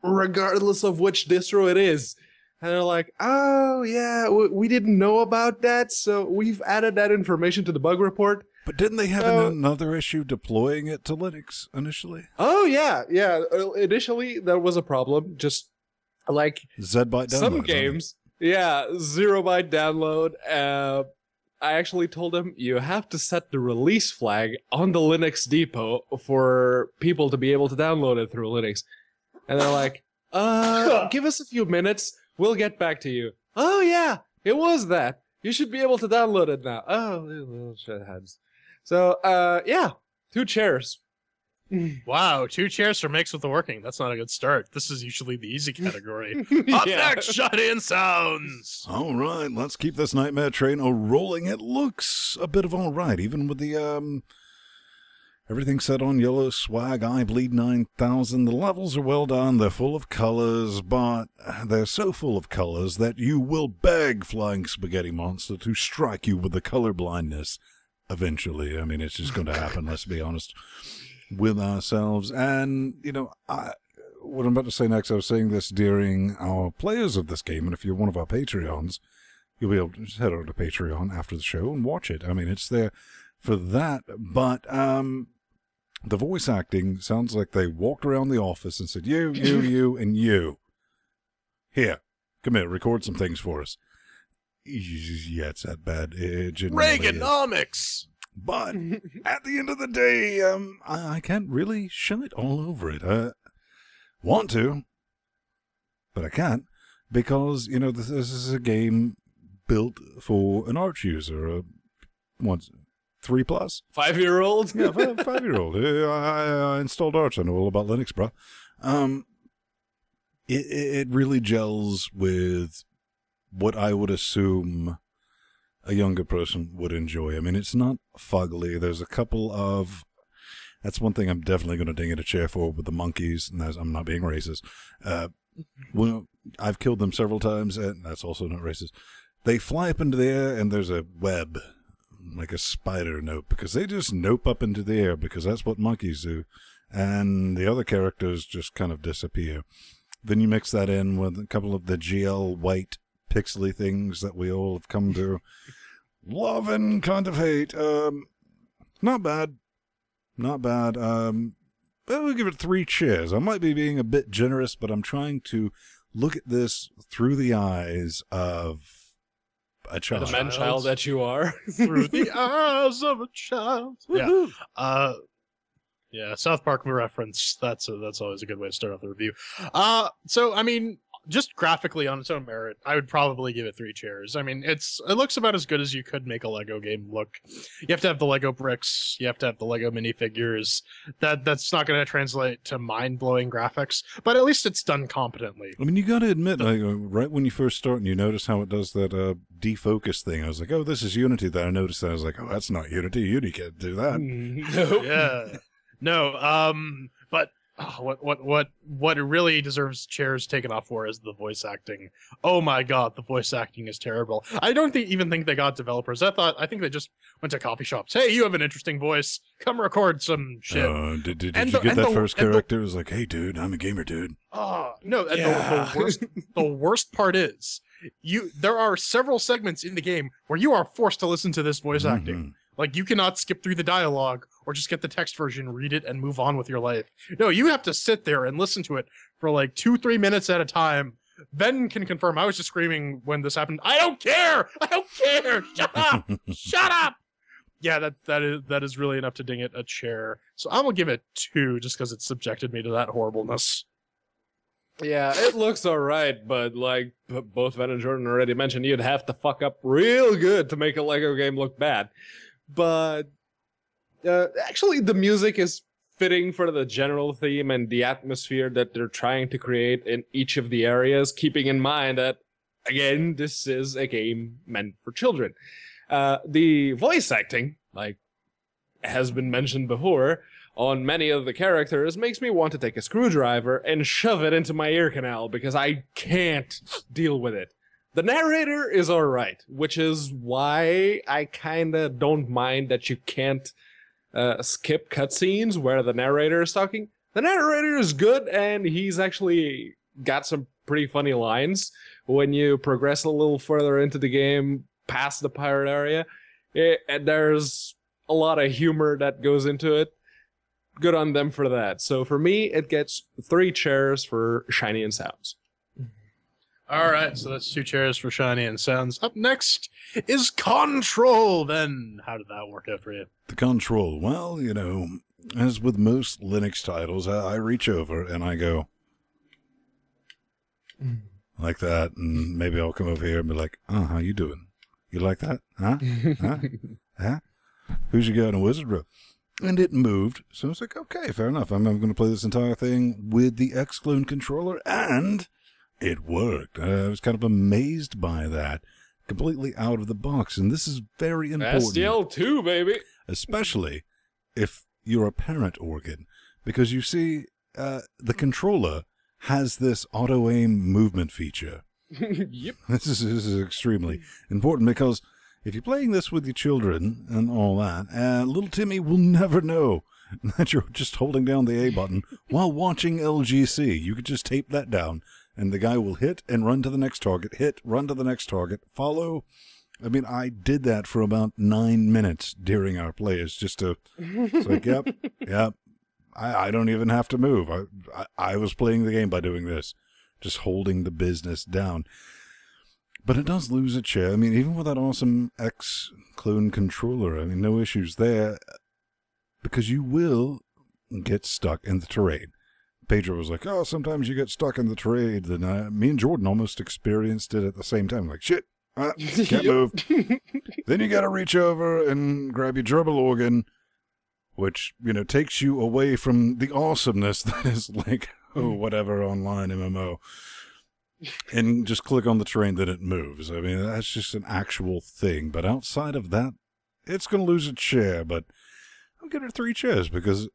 Speaker 3: regardless of which distro it is. And they're like, oh, yeah, we didn't know about that, so we've added that information to the bug report.
Speaker 1: But didn't they have another issue deploying it to Linux initially?
Speaker 3: Oh, yeah. Initially, there was a problem. Just like
Speaker 1: Z-byte download.
Speaker 3: Some games, 0-byte download. I actually told them you have to set the release flag on the Linux depot for people to be able to download it through Linux. And they're like, give us a few minutes. We'll get back to you. Oh, yeah, it was that. You should be able to download it now. Oh, little shitheads. So, 2 chairs.
Speaker 2: Wow, 2 chairs for Makes with the Working. That's not a good start. This is usually the easy category. Up next, shut-in sounds.
Speaker 1: All right, let's keep this nightmare train a-rolling. It looks a bit of all right, even with the, everything set on yellow swag, I bleed 9000. The levels are well done. They're full of colors, but they're so full of colors that you will beg Flying Spaghetti Monster to strike you with the color blindness eventually. I mean, it's just going to happen, let's be honest with ourselves. And, you know, what I'm about to say next, I was saying this during our players of this game, and if you're one of our Patreons, you'll be able to just head over to Patreon after the show and watch it. I mean, it's there for that, but the voice acting sounds like they walked around the office and said, you, and you. Here, come here, record some things for us. Yeah, it's that bad. It
Speaker 2: Reaganomics!
Speaker 1: But at the end of the day, I can't really shit all over it. I want to, but I can't, because, you know, this is a game built for an Arch user, 3+?
Speaker 3: 5-year-old?
Speaker 1: Yeah, 5-year-old. I installed Arch. I know all about Linux, bro. It really gels with what I would assume a younger person would enjoy. I mean, it's not fugly. There's a couple of... That's one thing I'm definitely going to ding at a chair for with the monkeys, and I'm not being racist. Well, I've killed them several times, and that's also not racist. They fly up into the air, and there's a web, like a spider nope, because they just nope up into the air, because that's what monkeys do, and the other characters just kind of disappear. Then you mix that in with a couple of the GL white pixely things that we all have come to love and kind of hate. Not bad. Not bad. We'll give it 3 cheers. I might be being a bit generous, but I'm trying to look at this through the eyes of a child.
Speaker 3: The man-child that you are.
Speaker 2: Through the eyes of a child. Yeah. Yeah, South Park reference. That's always a good way to start off the review. So, I mean, just graphically on its own merit, I would probably give it 3 chairs. I mean, it looks about as good as you could make a Lego game look. You have to have the Lego bricks. You have to have the Lego minifigures. That's not going to translate to mind-blowing graphics, but at least it's done competently.
Speaker 1: I mean, you got to admit, like, right when you first start and you notice how it does that defocus thing, I was like, oh, this is Unity. Then I noticed that. I was like, oh, that's not Unity. Unity can't do that.
Speaker 3: Nope.
Speaker 2: Yeah. No, but Oh, what it really deserves chairs taken off for is the voice acting. Oh my god, the voice acting is terrible. I don't even think they got developers. I think they just went to coffee shops. Hey, you have an interesting voice. Come record some shit.
Speaker 1: Did you get that first character? It was like, hey, dude, I'm a gamer, dude.
Speaker 2: No. And the worst part is, there are several segments in the game where you are forced to listen to this voice acting. Like, you cannot skip through the dialogue or just get the text version, read it, and move on with your life. No, you have to sit there and listen to it for like 2-3 minutes at a time. Ben can confirm. I was just screaming when this happened. I don't care! I don't care! Shut up! Shut up! Yeah, that is really enough to ding it a chair. So I will give it 2 just because it subjected me to that horribleness.
Speaker 3: Yeah, it looks alright, but like both Ben and Jordan already mentioned, you'd have to fuck up real good to make a LEGO game look bad. But actually, the music is fitting for the general theme and the atmosphere that they're trying to create in each of the areas, keeping in mind that, again, this is a game meant for children. The voice acting, like has been mentioned before, on many of the characters makes me want to take a screwdriver and shove it into my ear canal because I can't deal with it. The narrator is alright, which is why I kinda don't mind that you can't skip cutscenes where the narrator is talking. The narrator is good, and he's actually got some pretty funny lines when you progress a little further into the game past the pirate area. And there's a lot of humor that goes into it. Good on them for that. So for me, it gets 3 chairs for Shiny and Sounds.
Speaker 2: All right, so that's 2 chairs for Shiny and Sounds. Up next is Control. Then, how did that work out for you?
Speaker 1: The Control. Well, you know, as with most Linux titles, I reach over and I go like that, and maybe I'll come over here and be like, "Oh, how you doing? You like that? Huh? Huh? Who's your guy in a wizard robe?" And it moved, so I was like, "Okay, fair enough. I'm going to play this entire thing with the X-Clone controller," and it worked. I was kind of amazed by that. Completely out of the box. And this is very important.
Speaker 3: SDL2, baby.
Speaker 1: Especially if you're a parent organ. Because you see, the controller has this auto-aim movement feature.
Speaker 3: Yep.
Speaker 1: This is extremely important because if you're playing this with your children and all that, little Timmy will never know that you're just holding down the A button while watching LGC. You could just tape that down. And the guy will hit and run to the next target, hit, run to the next target, follow. I mean, I did that for about 9 minutes during our plays just to, it's like, yep. I don't even have to move. I was playing the game by doing this, just holding the business down. But it does lose a chair. I mean, even with that awesome X-Clone controller, I mean, no issues there. Because you will get stuck in the terrain. Pedro was like, "Oh, sometimes you get stuck in the terrain." And me and Jordan almost experienced it at the same time. Like, shit, can't move. Then you got to reach over and grab your gerbil organ, which, you know, takes you away from the awesomeness that is like, whatever online MMO. And just click on the terrain, then it moves. I mean, that's just an actual thing. But outside of that, it's going to lose a chair. But I'll give it 3 chairs because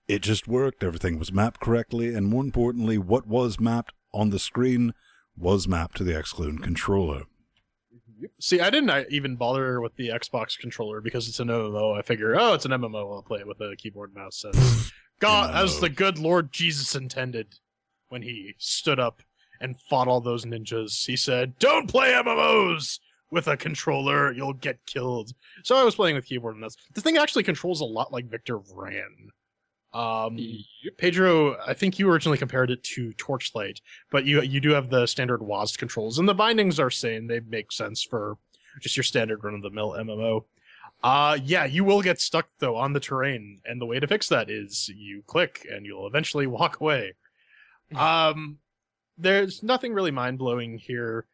Speaker 1: it just worked. Everything was mapped correctly. And more importantly, what was mapped on the screen was mapped to the X-Clone controller.
Speaker 2: See, I didn't even bother with the Xbox controller because it's an MMO. I figure, it's an MMO. I'll play it with a keyboard and mouse. As God, as the good Lord Jesus intended when he stood up and fought all those ninjas. He said, "Don't play MMOs with a controller. You'll get killed." So I was playing with keyboard and mouse. The thing actually controls a lot like Victor Vran. Pedro, I think you originally compared it to Torchlight, but you do have the standard WASD controls, and the bindings are sane. They make sense for just your standard run-of-the-mill MMO. Yeah, you will get stuck, though, on the terrain, and the way to fix that is you click, and you'll eventually walk away. There's nothing really mind-blowing here.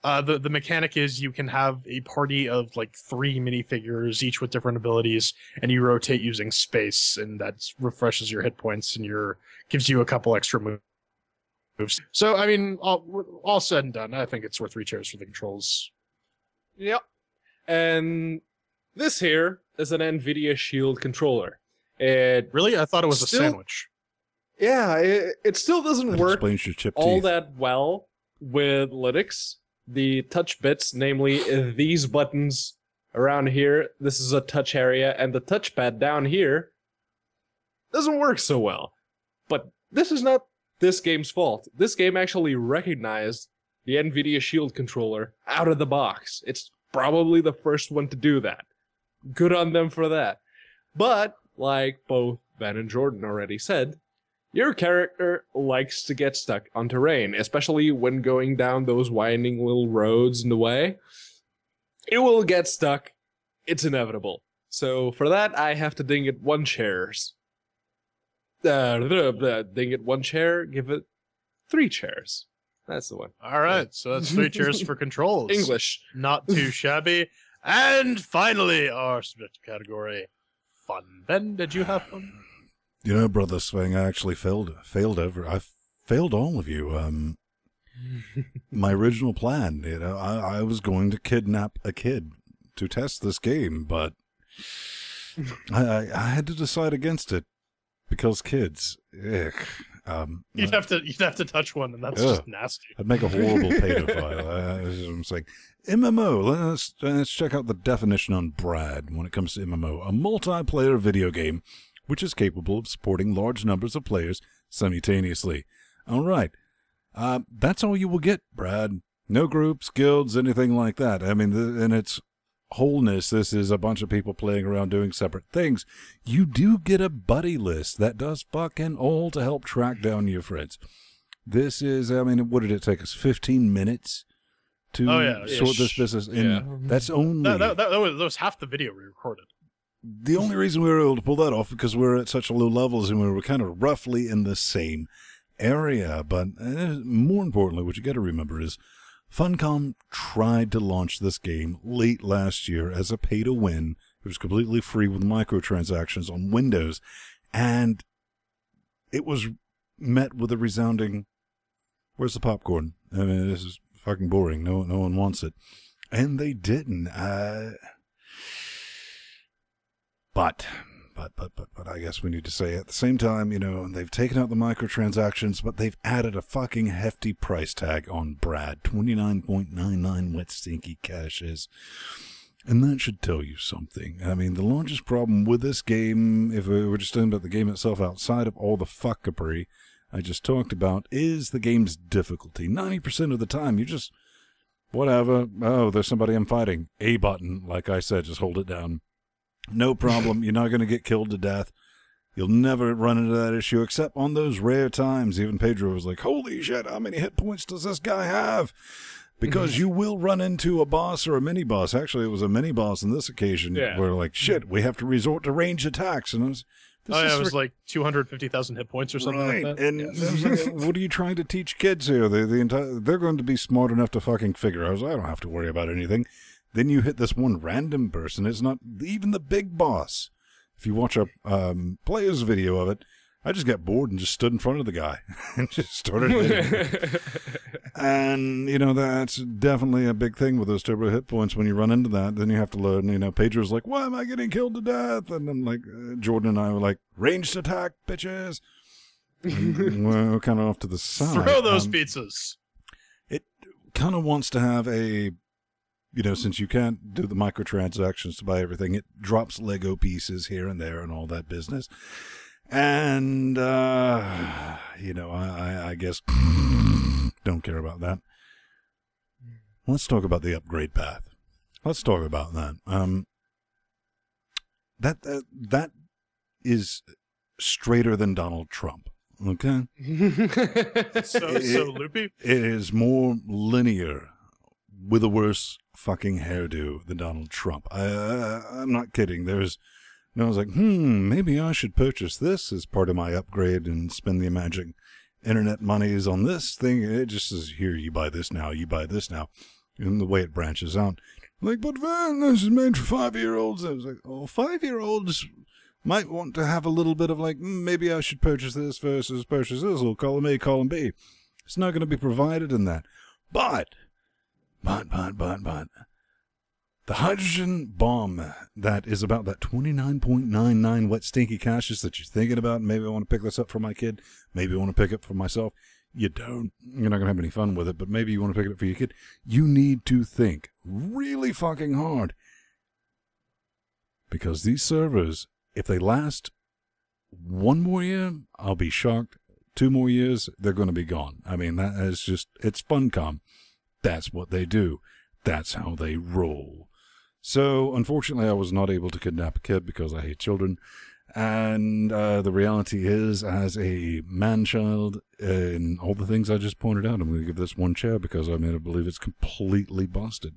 Speaker 2: The mechanic is you can have a party of like 3 minifigures, each with different abilities, and you rotate using space, and that refreshes your hit points and gives you a couple extra moves. So, I mean, all said and done, I think it's worth 3 chairs for the controls.
Speaker 3: Yep. And this here is an NVIDIA Shield controller.
Speaker 2: Really? I thought it was a sandwich.
Speaker 3: Yeah, it still doesn't
Speaker 1: That
Speaker 3: work
Speaker 1: explains your chip
Speaker 3: all
Speaker 1: teeth.
Speaker 3: that well with Linux. The touch bits, namely these buttons around here, this is a touch area, and the touchpad down here doesn't work so well. But this is not this game's fault. This game actually recognized the NVIDIA Shield controller out of the box. It's probably the first one to do that. Good on them for that. But, like both Ben and Jordan already said, your character likes to get stuck on terrain, especially when going down those winding little roads in the way. It will get stuck. It's inevitable. So for that, I have to ding it 1 chairs. Ding it 1 chair, give it 3 chairs. That's the one.
Speaker 2: All right, so that's 3 cheers for controls.
Speaker 3: English.
Speaker 2: Not too shabby. And finally, our subjective category, fun. Ben, did you have fun?
Speaker 1: You know, Brother Svang, I actually failed I failed all of you. My original plan, you know, I was going to kidnap a kid to test this game, but I had to decide against it because kids. You'd
Speaker 2: have to touch one, and that's just nasty.
Speaker 1: I'd make a horrible pedophile. I'm saying MMO. Let's check out the definition on Brad when it comes to MMO: a multiplayer video game which is capable of supporting large numbers of players simultaneously. All right, that's all you will get, Brad. No groups, guilds, anything like that. I mean, in its wholeness, this is a bunch of people playing around doing separate things. You do get a buddy list that does fucking all to help track down your friends. This is, I mean, what did it take us? 15 minutes to sort this business? And that's only...
Speaker 2: That was half the video we recorded.
Speaker 1: The only reason we were able to pull that off because we were at such low levels and we were kind of roughly in the same area. But more importantly, what you got to remember is Funcom tried to launch this game late last year as a pay-to-win. It was completely free with microtransactions on Windows, and it was met with a resounding, "Where's the popcorn? I mean, this is fucking boring. No one wants it." And they didn't. But I guess we need to say at the same time, you know, they've taken out the microtransactions, but they've added a fucking hefty price tag on Brad. 29.99 wet stinky cashes. And that should tell you something. I mean, the largest problem with this game, if we were just talking about the game itself outside of all the fuckery I just talked about, is the game's difficulty. 90% of the time, you just, whatever, oh, there's somebody I'm fighting. A button, like I said, just hold it down. No problem. You're not going to get killed to death. You'll never run into that issue, except on those rare times. Even Pedro was like, holy shit, how many hit points does this guy have? Because you will run into a boss or a mini-boss. Actually, it was a mini-boss on this occasion where, like, shit, we have to resort to ranged attacks. And it was
Speaker 2: like 250,000 hit points or something like that.
Speaker 1: And it was like, what are you trying to teach kids here? They're going to be smart enough to fucking figure out, I don't have to worry about anything. Then you hit this one random person. It's not even the big boss. If you watch a player's video of it, I just got bored and just stood in front of the guy and just started hitting. And, you know, that's definitely a big thing with those turbo hit points. When you run into that, then you have to learn, you know, Pedro's like, why am I getting killed to death? And then, like, Jordan and I were like, ranged attack, bitches. And we're kind of off to the side.
Speaker 2: Throw those pizzas.
Speaker 1: It kind of wants to have a... You know, since you can't do the microtransactions to buy everything, it drops Lego pieces here and there and all that business. And, you know, I guess don't care about that. Let's talk about the upgrade path. Let's talk about that. That is straighter than Donald Trump, okay?
Speaker 2: so loopy?
Speaker 1: It is more linear with a worse fucking hairdo than Donald Trump. I'm not kidding. I was like, maybe I should purchase this as part of my upgrade and spend the magic internet monies on this thing. It just says, here, you buy this now, you buy this now. And the way it branches out. Like, but Van, this is made for 5-year-olds. I was like, oh, 5-year-olds might want to have a little bit of like, maybe I should purchase this versus purchase this. Little column A, column B. It's not going to be provided in that. But, the The hydrogen bomb that is about that 29.99 wet stinky caches that you're thinking about. Maybe I want to pick this up for my kid. Maybe I want to pick it for myself. You don't. You're not going to have any fun with it, but maybe you want to pick it up for your kid. You need to think really fucking hard. Because these servers, if they last one more year, I'll be shocked. 2 more years, they're going to be gone. I mean, that is just, it's Funcom. That's what they do. That's how they roll. So, unfortunately, I was not able to kidnap a kid because I hate children. And the reality is, as a man-child, in all the things I just pointed out, I'm going to give this one chair because I'm going to believe it's completely busted.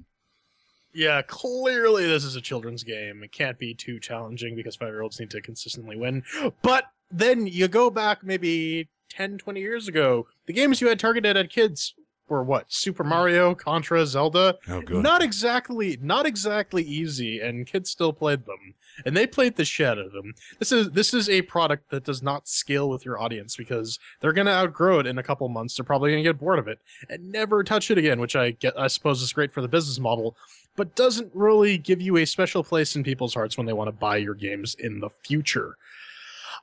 Speaker 2: Yeah, clearly this is a children's game. It can't be too challenging because 5-year-olds need to consistently win. But then you go back maybe 10, 20 years ago, the games you had targeted at kids were what? Super Mario, Contra, Zelda.
Speaker 1: Oh, good.
Speaker 2: Not exactly easy, and kids still played them. And they played the shit out of them. This is a product that does not scale with your audience because they're going to outgrow it in a couple months. They're probably going to get bored of it and never touch it again, which I suppose is great for the business model, but doesn't really give you a special place in people's hearts when they want to buy your games in the future.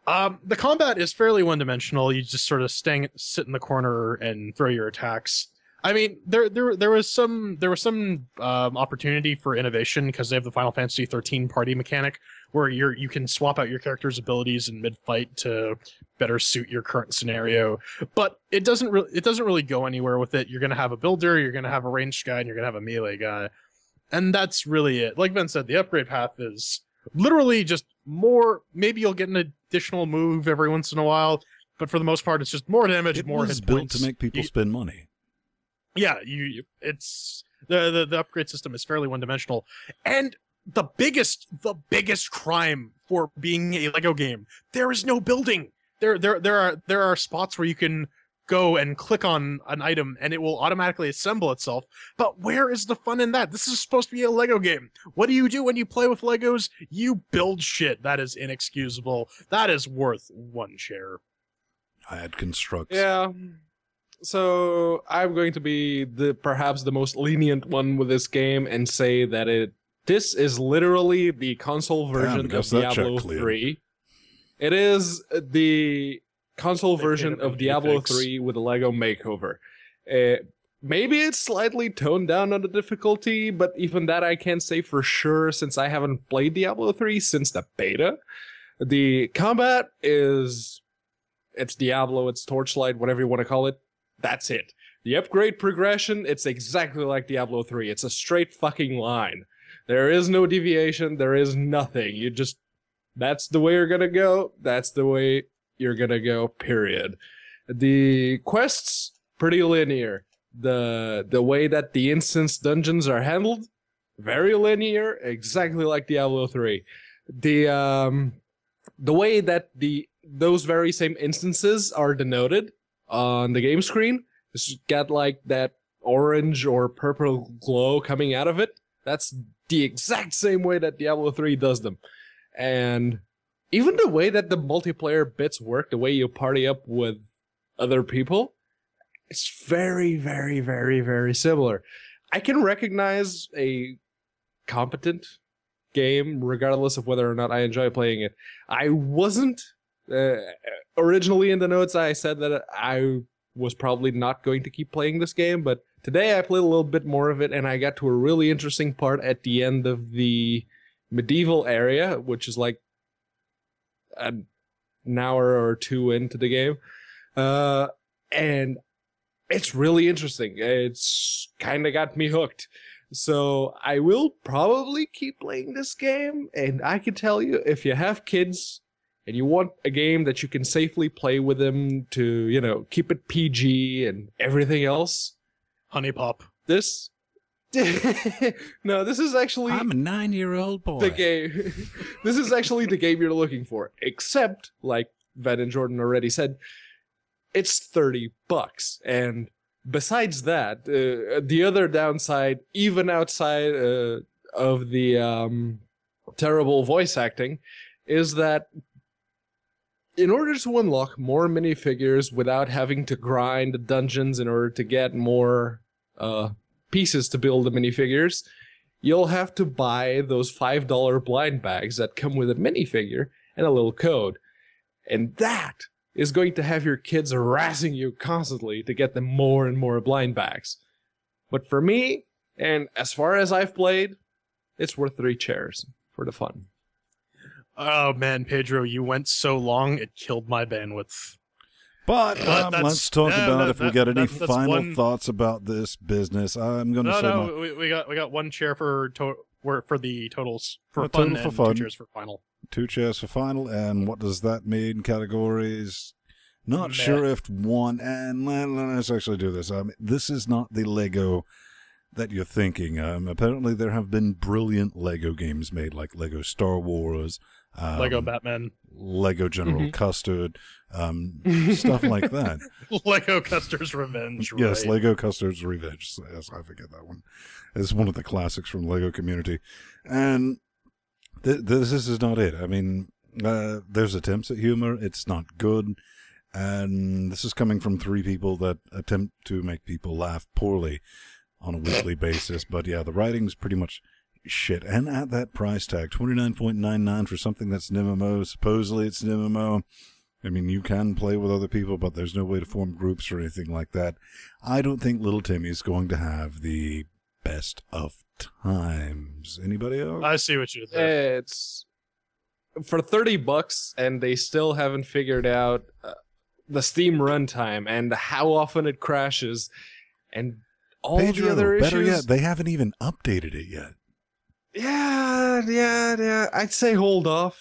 Speaker 2: The combat is fairly one-dimensional. You just sort of sit in the corner and throw your attacks. I mean, there was some opportunity for innovation because they have the Final Fantasy 13 party mechanic where you can swap out your character's abilities in mid-fight to better suit your current scenario. But it doesn't really go anywhere with it. You're going to have a builder, you're going to have a ranged guy, and you're going to have a melee guy. And that's really it. Like Ben said, the upgrade path is literally just more. Maybe you'll get an additional move every once in a while, but for the most part, it's just more damage, more hit points.
Speaker 1: It was built to make people spend money.
Speaker 2: Yeah, it's the upgrade system is fairly one-dimensional, and the biggest crime for being a Lego game, there is no building. There are spots where you can go and click on an item and it will automatically assemble itself. But where is the fun in that? This is supposed to be a Lego game. What do you do when you play with Legos? You build shit. That is inexcusable. That is worth one share.
Speaker 1: I had constructs.
Speaker 3: Yeah. So I'm going to be perhaps the most lenient one with this game and say that this is literally the console version of Diablo 3. It is the console version of Diablo 3 with a Lego makeover. Maybe it's slightly toned down on the difficulty, but even that I can't say for sure since I haven't played Diablo 3 since the beta. The combat it's Diablo, it's Torchlight, whatever you want to call it. That's it. The upgrade progression, it's exactly like Diablo 3. It's a straight fucking line. There is no deviation. There is nothing. That's the way you're gonna go. That's the way you're gonna go, period. The quests, pretty linear. The way that the instance dungeons are handled, very linear, exactly like Diablo 3. The way that those very same instances are denoted on the game screen, it's got like that orange or purple glow coming out of it. That's the exact same way that Diablo 3 does them. And even the way that the multiplayer bits work, the way you party up with other people, it's very, very, very, very similar. I can recognize a competent game regardless of whether or not I enjoy playing it. I wasn't originally in the notes I said that I was probably not going to keep playing this game, but today I played a little bit more of it and I got to a really interesting part at the end of the medieval area, which is like an hour or two into the game. And it's really interesting. It's kind of got me hooked. So I will probably keep playing this game, and I can tell you, if you have kids and you want a game that you can safely play with them to, keep it PG and everything else.
Speaker 2: Honey Pop.
Speaker 3: This... No, this is actually...
Speaker 1: I'm a 9-year-old boy.
Speaker 3: The game. This is actually the game you're looking for. Except, like Van and Jordan already said, it's $30. And besides that, the other downside, even outside of the terrible voice acting, is that in order to unlock more minifigures without having to grind the dungeons in order to get more pieces to build the minifigures, you'll have to buy those $5 blind bags that come with a minifigure and a little code. And that is going to have your kids harassing you constantly to get them more and more blind bags. But for me, and as far as I've played, it's worth 3 chairs for the fun.
Speaker 2: Oh man, Pedro, you went so long, it killed my bandwidth.
Speaker 1: But let's talk about if we got any final thoughts about this business. I'm going to say
Speaker 2: we got 1 chair for the totals for fun and 2 chairs for final.
Speaker 1: 2 chairs for final, and what does that mean? Categories? Not sure if one. And let's actually do this. This is not the Lego that you're thinking. Apparently, there have been brilliant Lego games made, like Lego Star Wars,
Speaker 2: Lego Batman,
Speaker 1: Lego General Custard, stuff like that.
Speaker 2: Lego Custard's Revenge. Right?
Speaker 1: Yes, Lego Custard's Revenge. Yes, I forget that one. It's one of the classics from the Lego community, and this is not it. I mean, there's attempts at humor. It's not good, and this is coming from 3 people that attempt to make people laugh poorly on a weekly basis. But yeah, the writing's pretty much shit. And at that price tag, $29.99 for something that's an MMO, supposedly it's an MMO. I mean, you can play with other people, but there's no way to form groups or anything like that. I don't think little Timmy's going to have the best of times. Anybody else?
Speaker 2: I see what you're doing.
Speaker 3: It's for $30, and they still haven't figured out the Steam runtime and how often it crashes, and all
Speaker 1: Pedro,
Speaker 3: the other issues.
Speaker 1: Better yet, they haven't even updated it yet.
Speaker 3: Yeah. I'd say hold off.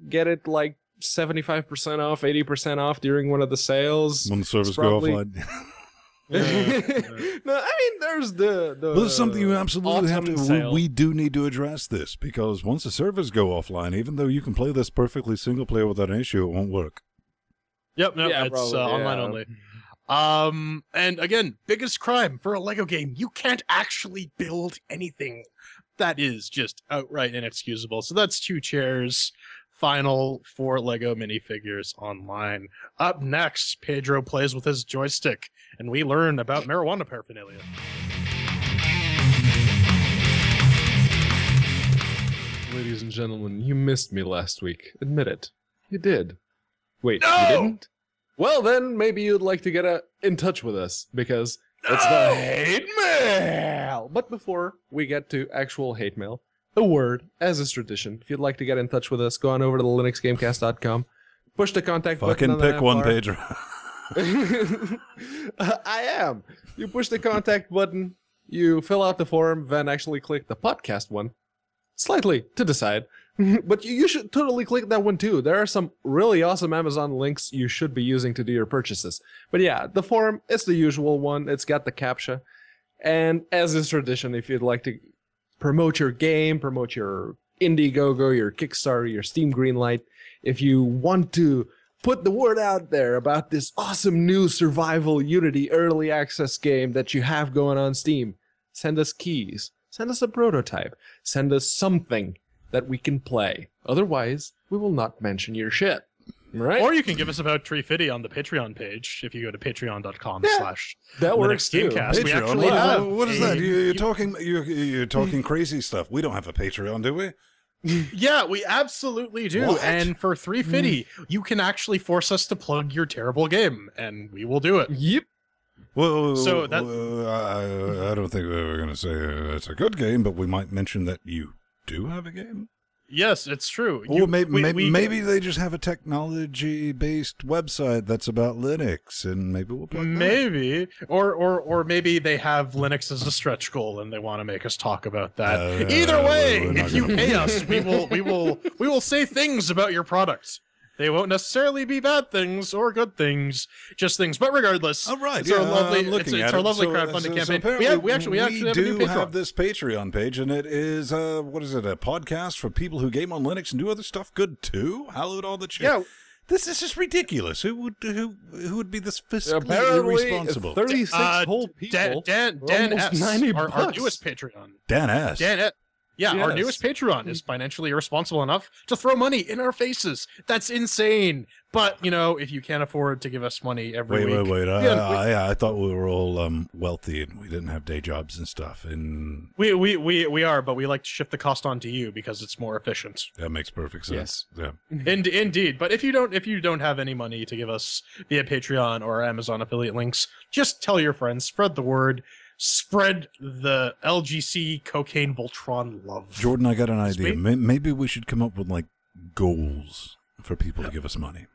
Speaker 3: Get it like 75% off, 80% off during one of the sales.
Speaker 1: When the servers go offline.
Speaker 3: No, I mean, there's the
Speaker 1: But this is something you absolutely have to.
Speaker 3: sale.
Speaker 1: We do need to address this, because once the servers go offline, even though you can play this perfectly single player without an issue, it won't work.
Speaker 2: Yep, no,
Speaker 3: Yeah,
Speaker 2: it's
Speaker 3: probably,
Speaker 2: online
Speaker 3: yeah.
Speaker 2: only. And again, biggest crime for a Lego game, you can't actually build anything. That is just outright inexcusable. So that's 2 chairs final for Lego Minifigures Online. Up next, Pedro plays with his joystick, and we learn about marijuana paraphernalia.
Speaker 3: Ladies and gentlemen, you missed me last week. Admit it. You did. Wait,
Speaker 2: No!
Speaker 3: you didn't? Well, then maybe you'd like to get in touch with us, because it's the hate mail! But before we get to actual hate mail, a word, as is tradition. If you'd like to get in touch with us, go on over to the LinuxGameCast.com, push the contact button
Speaker 1: Fucking
Speaker 3: on the
Speaker 1: pick one,
Speaker 3: bar.
Speaker 1: Pedro.
Speaker 3: I am. You push the contact button, you fill out the form, then actually click the podcast one. Slightly to decide. But you should totally click that one too. There are some really awesome Amazon links you should be using to do your purchases. But yeah, the form, it's the usual one. It's got the CAPTCHA. And as is tradition, if you'd like to promote your game, promote your Indiegogo, your Kickstarter, your Steam Greenlight, if you want to put the word out there about this awesome new survival Unity early access game that you have going on Steam, send us keys. Send us a prototype. Send us something that we can play. Otherwise, we will not mention your shit. Right?
Speaker 2: Or you can give us about $3.50 on the Patreon page if you go to patreon.com/
Speaker 3: that works too.
Speaker 2: LinuxGameCast. We
Speaker 1: Patreon?
Speaker 2: actually have
Speaker 1: What is that? You're talking crazy stuff. We don't have a Patreon, do we?
Speaker 2: Yeah, we absolutely do.
Speaker 1: What?
Speaker 2: And for $3.50, you can actually force us to plug your terrible game, and we will do it.
Speaker 3: Yep.
Speaker 1: Well,
Speaker 2: So that-
Speaker 1: I don't think we were going to say it's a good game, but we might mention that you do have a game.
Speaker 2: Yes, it's true.
Speaker 1: Or maybe they just have a technology-based website that's about Linux, and maybe we'll plug that.
Speaker 2: Maybe, or maybe they have Linux as a stretch goal, and they want to make us talk about that. Either way,
Speaker 1: we're not
Speaker 2: if you
Speaker 1: gonna-
Speaker 2: pay us, we will say things about your product. They won't necessarily be bad things or good things, just things. But regardless,
Speaker 1: Oh, right.
Speaker 2: it's our lovely,
Speaker 1: I'm looking
Speaker 2: it's
Speaker 1: at
Speaker 2: our
Speaker 1: it.
Speaker 2: lovely
Speaker 1: So
Speaker 2: crowdfunding campaign.
Speaker 1: apparently
Speaker 2: We actually have a new
Speaker 1: do
Speaker 2: Patreon.
Speaker 1: have this Patreon page, and it is what is it? A podcast for people who game on Linux and do other stuff good too. Hallowed all the shit.
Speaker 2: Yeah.
Speaker 1: This is just ridiculous. Who would be this fiscally
Speaker 3: Apparently,
Speaker 1: irresponsible?
Speaker 3: 36 whole people.
Speaker 2: Dan
Speaker 3: almost
Speaker 2: S,
Speaker 3: $90
Speaker 2: our newest Patreon.
Speaker 1: Dan S.
Speaker 2: Dan Yeah, our
Speaker 3: Yes.
Speaker 2: newest Patreon is financially irresponsible enough to throw money in our faces. That's insane. But, if you can't afford to give us money every week...
Speaker 1: Wait.
Speaker 2: Yeah,
Speaker 1: I thought we were all wealthy and we didn't have day jobs and stuff. And
Speaker 2: we are, but we like to shift the cost onto you because it's more efficient.
Speaker 1: that makes perfect sense. Yeah.
Speaker 2: Indeed. But if you don't have any money to give us via Patreon or Amazon affiliate links, just tell your friends, spread the word. Spread the LGC Cocaine Voltron love.
Speaker 1: Jordan, I got an idea. Maybe we should come up with goals for people to give us money.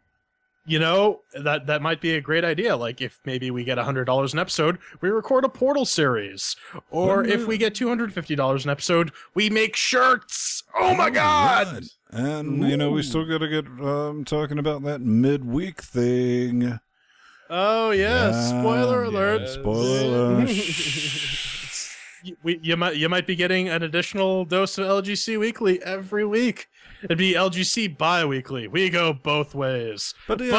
Speaker 2: That might be a great idea. Like if maybe we get $100 an episode, we record a Portal series. Or if we get $250 an episode, we make shirts. Oh my God!
Speaker 1: Right. And, we still got to get talking about that midweek thing.
Speaker 2: Oh yeah! Spoiler alert!
Speaker 3: yes.
Speaker 1: Spoiler alert.
Speaker 2: You might be getting an additional dose of LGC Weekly every week. It'd be LGC bi-weekly. We go both ways.
Speaker 1: But
Speaker 2: no.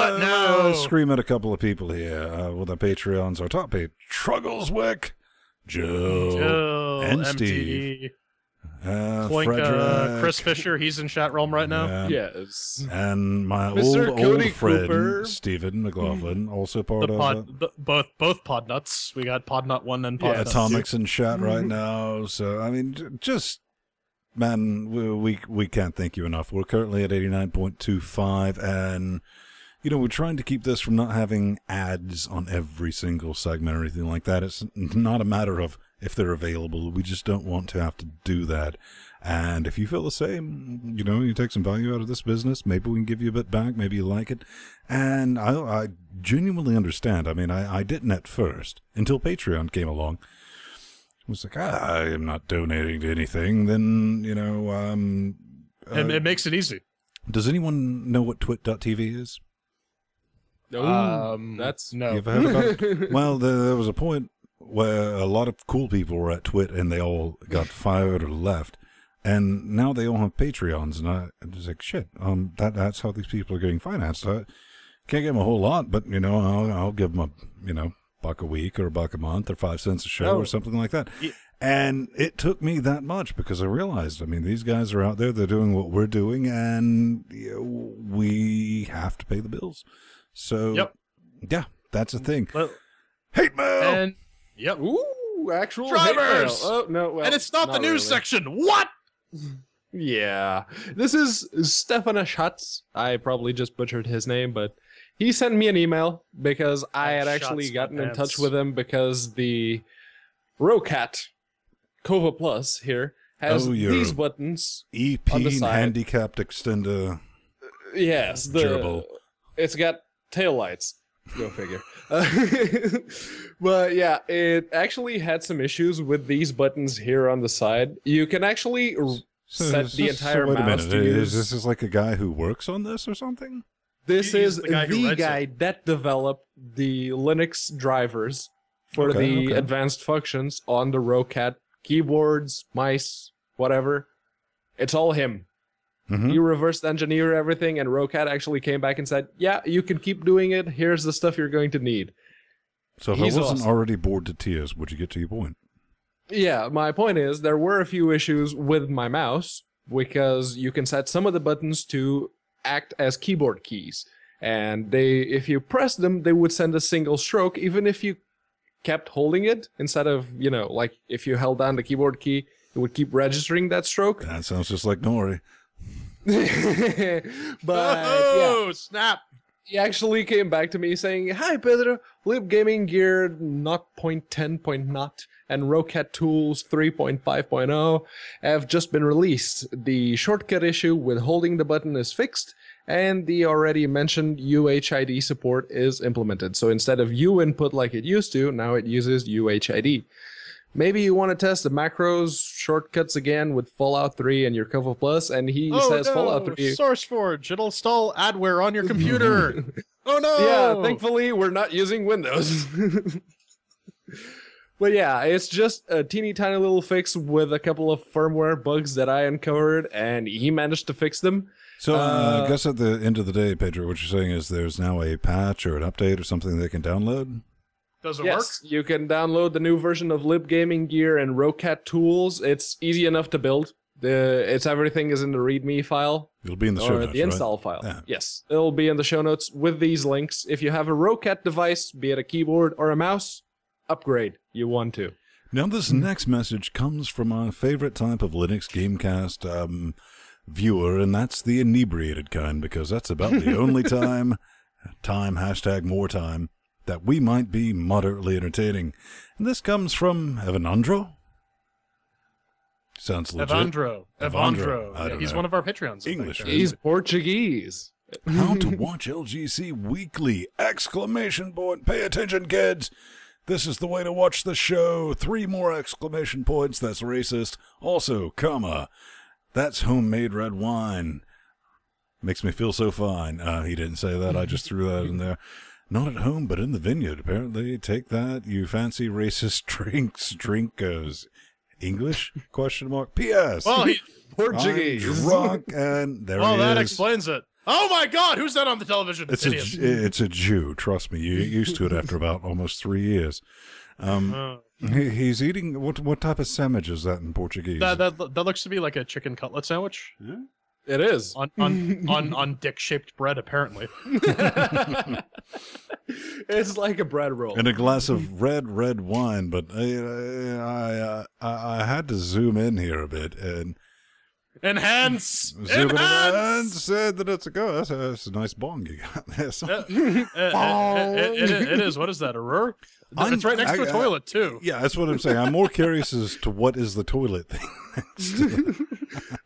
Speaker 1: I'll scream at a couple of people here with our Patreons. Our top page: Truggleswick, Joe, and
Speaker 2: MTD.
Speaker 1: Steve.
Speaker 2: Clink,
Speaker 1: Frederick,
Speaker 2: Chris Fisher, he's in chat realm right now.
Speaker 3: Yes.
Speaker 1: And my
Speaker 3: Mr.
Speaker 1: old
Speaker 3: Cody
Speaker 1: friend,
Speaker 3: Cooper.
Speaker 1: Stephen McLaughlin, also part of
Speaker 2: Both Podnuts. We got Podnut 1 and Podnut 2.
Speaker 1: Atomics in chat right now. So, I mean, man, we can't thank you enough. We're currently at 89.25, and, we're trying to keep this from not having ads on every single segment or anything like that. It's not a matter of if they're available. We just don't want to have to do that. And if you feel the same, you take some value out of this business, maybe we can give you a bit back, maybe you like it. And I genuinely understand. I mean, I didn't at first, until Patreon came along. I was like, I am not donating to anything. Then,
Speaker 2: it makes it easy.
Speaker 1: Does anyone know what twit.tv is?
Speaker 3: That's
Speaker 2: no.
Speaker 1: You ever heard about it? Well, there was a point where a lot of cool people were at Twit and they all got fired or left, and now they all have Patreons, and I was like, shit, that's how these people are getting financed. I can't give them a whole lot, but I'll give them a $1 a week or $1 a month or 5 cents a show or something like that.
Speaker 2: Yeah.
Speaker 1: And it took me that much because I realized, I mean, these guys are out there, they're doing what we're doing, and we have to pay the bills. So, yeah, that's the thing.
Speaker 2: Well,
Speaker 1: Hate mail!
Speaker 2: and yep.
Speaker 3: Ooh, actual
Speaker 2: Drivers!
Speaker 3: hate mail. Oh, no, well,
Speaker 2: And it's not the news
Speaker 3: really.
Speaker 2: section. What?
Speaker 3: Yeah. This is Stefan Schatz. I probably just butchered his name, but he sent me an email because I had actually
Speaker 2: Schatz,
Speaker 3: gotten
Speaker 2: my
Speaker 3: in touch
Speaker 2: pants.
Speaker 3: with him because the Rocat Kova Plus here has these buttons.
Speaker 1: EP
Speaker 3: on the side.
Speaker 1: handicapped extender.
Speaker 3: Yes,
Speaker 1: Gerbil.
Speaker 3: It's got taillights. Go figure. But yeah, it actually had some issues with these buttons here on the side. You can actually set the entire
Speaker 1: wait a
Speaker 3: mouse
Speaker 1: minute.
Speaker 3: to use.
Speaker 1: Is this like a guy who works on this or something?
Speaker 3: This
Speaker 2: He's
Speaker 3: is
Speaker 2: the guy who
Speaker 3: the
Speaker 2: writes
Speaker 3: guy that developed the Linux drivers for
Speaker 1: Okay,
Speaker 3: the advanced functions on the Rocat keyboards, mice, whatever. It's all him.
Speaker 1: Mhm.
Speaker 3: You reversed engineer everything, and Rocat actually came back and said, yeah, you can keep doing it. Here's the stuff you're going to need.
Speaker 1: So if
Speaker 3: He's
Speaker 1: I wasn't
Speaker 3: awesome.
Speaker 1: already bored to tears, would you get to your point?
Speaker 3: Yeah, my point is there were a few issues with my mouse because you can set some of the buttons to act as keyboard keys. And if you press them, they would send a single stroke, even if you kept holding it instead of, like if you held down the keyboard key, it would keep registering that stroke.
Speaker 1: That sounds just like Nori.
Speaker 3: But
Speaker 2: Oh, snap.
Speaker 3: he actually came back to me saying, "Hi Pedro, Lib Gaming Gear 0.10.0 and Rocat Tools 3.5.0 have just been released. The shortcut issue with holding the button is fixed, and the already mentioned UHID support is implemented. So instead of U input like it used to, now it uses UHID. Maybe you want to test the macros shortcuts again with Fallout 3 and your Cover Plus," and he says Fallout 3.
Speaker 2: SourceForge, it'll install adware on your computer. Oh no!
Speaker 3: Yeah, thankfully we're not using Windows. But yeah, it's just a teeny tiny little fix with a couple of firmware bugs that I uncovered, and he managed to fix them.
Speaker 1: So I guess at the end of the day, Pedro, what you're saying is there's now a patch or an update or something they can download?
Speaker 2: Does it
Speaker 3: Yes, you can download the new version of Lib Gaming Gear and Rocat Tools. It's easy enough to build. It's everything is in the README file.
Speaker 1: It'll be in the show
Speaker 3: Or
Speaker 1: notes,
Speaker 3: the
Speaker 1: right?
Speaker 3: install file.
Speaker 1: Yeah.
Speaker 3: Yes, it'll be in the show notes with these links. If you have a Rocat device, be it a keyboard or a mouse, upgrade. You want to.
Speaker 1: Now, this next message comes from our favorite type of LinuxGameCast viewer, and that's the inebriated kind, because that's about the only time, hashtag more time, that we might be moderately entertaining. And this comes from Evanandro. Sounds legit.
Speaker 2: Evandro.
Speaker 1: I don't
Speaker 2: He's
Speaker 1: know.
Speaker 2: one of our Patreons. I
Speaker 1: English.
Speaker 2: think.
Speaker 3: He's Portuguese.
Speaker 1: How to watch LGC weekly! Exclamation point! Pay attention, kids! This is the way to watch the show. 3 more exclamation points. That's racist. Also, comma. That's homemade red wine. Makes me feel so fine. He didn't say that. I just threw that in there. Not at home, but in the vineyard. Apparently, take that, you fancy racist drinkers. English? Question mark. P.S.
Speaker 2: Well,
Speaker 3: Portuguese.
Speaker 1: I'm drunk, and there he
Speaker 2: that
Speaker 1: is.
Speaker 2: explains it. Oh my God, who's that on the television?
Speaker 1: It's
Speaker 2: Hideous.
Speaker 1: it's a Jew. Trust me, you get used to it after about almost 3 years. He's eating what type of sandwich is that in Portuguese?
Speaker 2: That looks to be like a chicken cutlet sandwich
Speaker 3: It is.
Speaker 2: on dick-shaped bread, apparently.
Speaker 3: It's like a bread roll.
Speaker 1: And a glass of red wine, but I had to zoom in here a bit and
Speaker 2: Enhance.
Speaker 1: zoom in and said that it's that's a nice bong you got there.
Speaker 2: It is. What is that? A Ruhr? It's right next to a toilet too.
Speaker 1: Yeah, that's what I'm saying. I'm more curious as to what is the toilet thing next to it.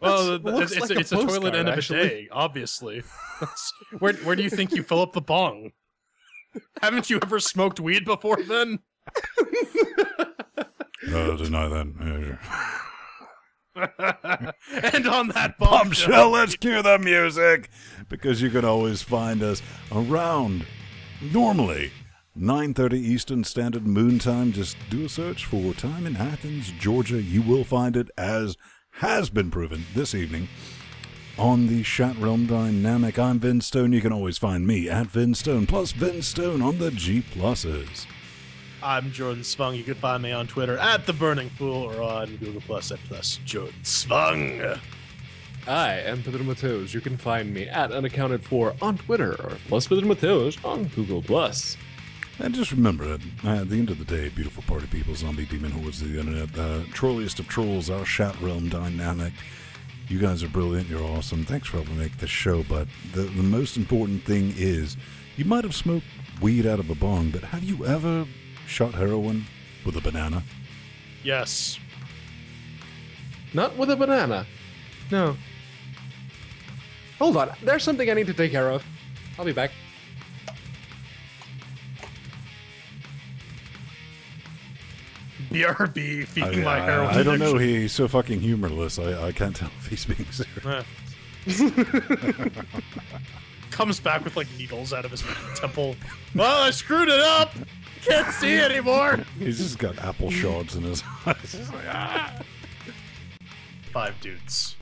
Speaker 2: Well,
Speaker 3: looks like
Speaker 2: it's
Speaker 3: a
Speaker 2: a toilet
Speaker 3: postcard,
Speaker 2: end of a
Speaker 3: actually.
Speaker 2: day, obviously. Where do you think you fill up the bong? Haven't you ever smoked weed before then?
Speaker 1: Deny that.
Speaker 2: And on that
Speaker 1: Bombshell, let's cue the music, because you can always find us around, normally, 9:30 Eastern Standard Moon Time. Just do a search for Time in Athens, Georgia. You will find it, as has been proven this evening, on the Chat Realm Dynamic. I'm Vin Stone. You can always find me at Vin Stone, plus Vin Stone on the G+.
Speaker 2: I'm Jordan Svung. You can find me on Twitter at The Burning Fool or on Google Plus at Jordan Svung.
Speaker 3: I am Pedro Mateos. You can find me at Unaccounted For on Twitter or plus Pedro Mateos on Google Plus.
Speaker 1: And just remember, at the end of the day, beautiful party people, zombie demon hordes of the internet, trolliest of trolls, our Chat Realm Dynamic. You guys are brilliant. You're awesome. Thanks for helping make this show. But the most important thing is, you might have smoked weed out of a bong, but have you ever shot heroin with a banana?
Speaker 2: Yes.
Speaker 3: Not with a banana. No. Hold on. There's something I need to take care of. I'll be back.
Speaker 2: BRB feeding my heroin.
Speaker 1: I don't know.
Speaker 2: addiction.
Speaker 1: He's so fucking humorless. I can't tell if he's being serious.
Speaker 2: Comes back with like needles out of his temple. Well, I screwed it up. Can't see anymore.
Speaker 1: He's just got apple shards in his eyes.
Speaker 2: 5 dudes.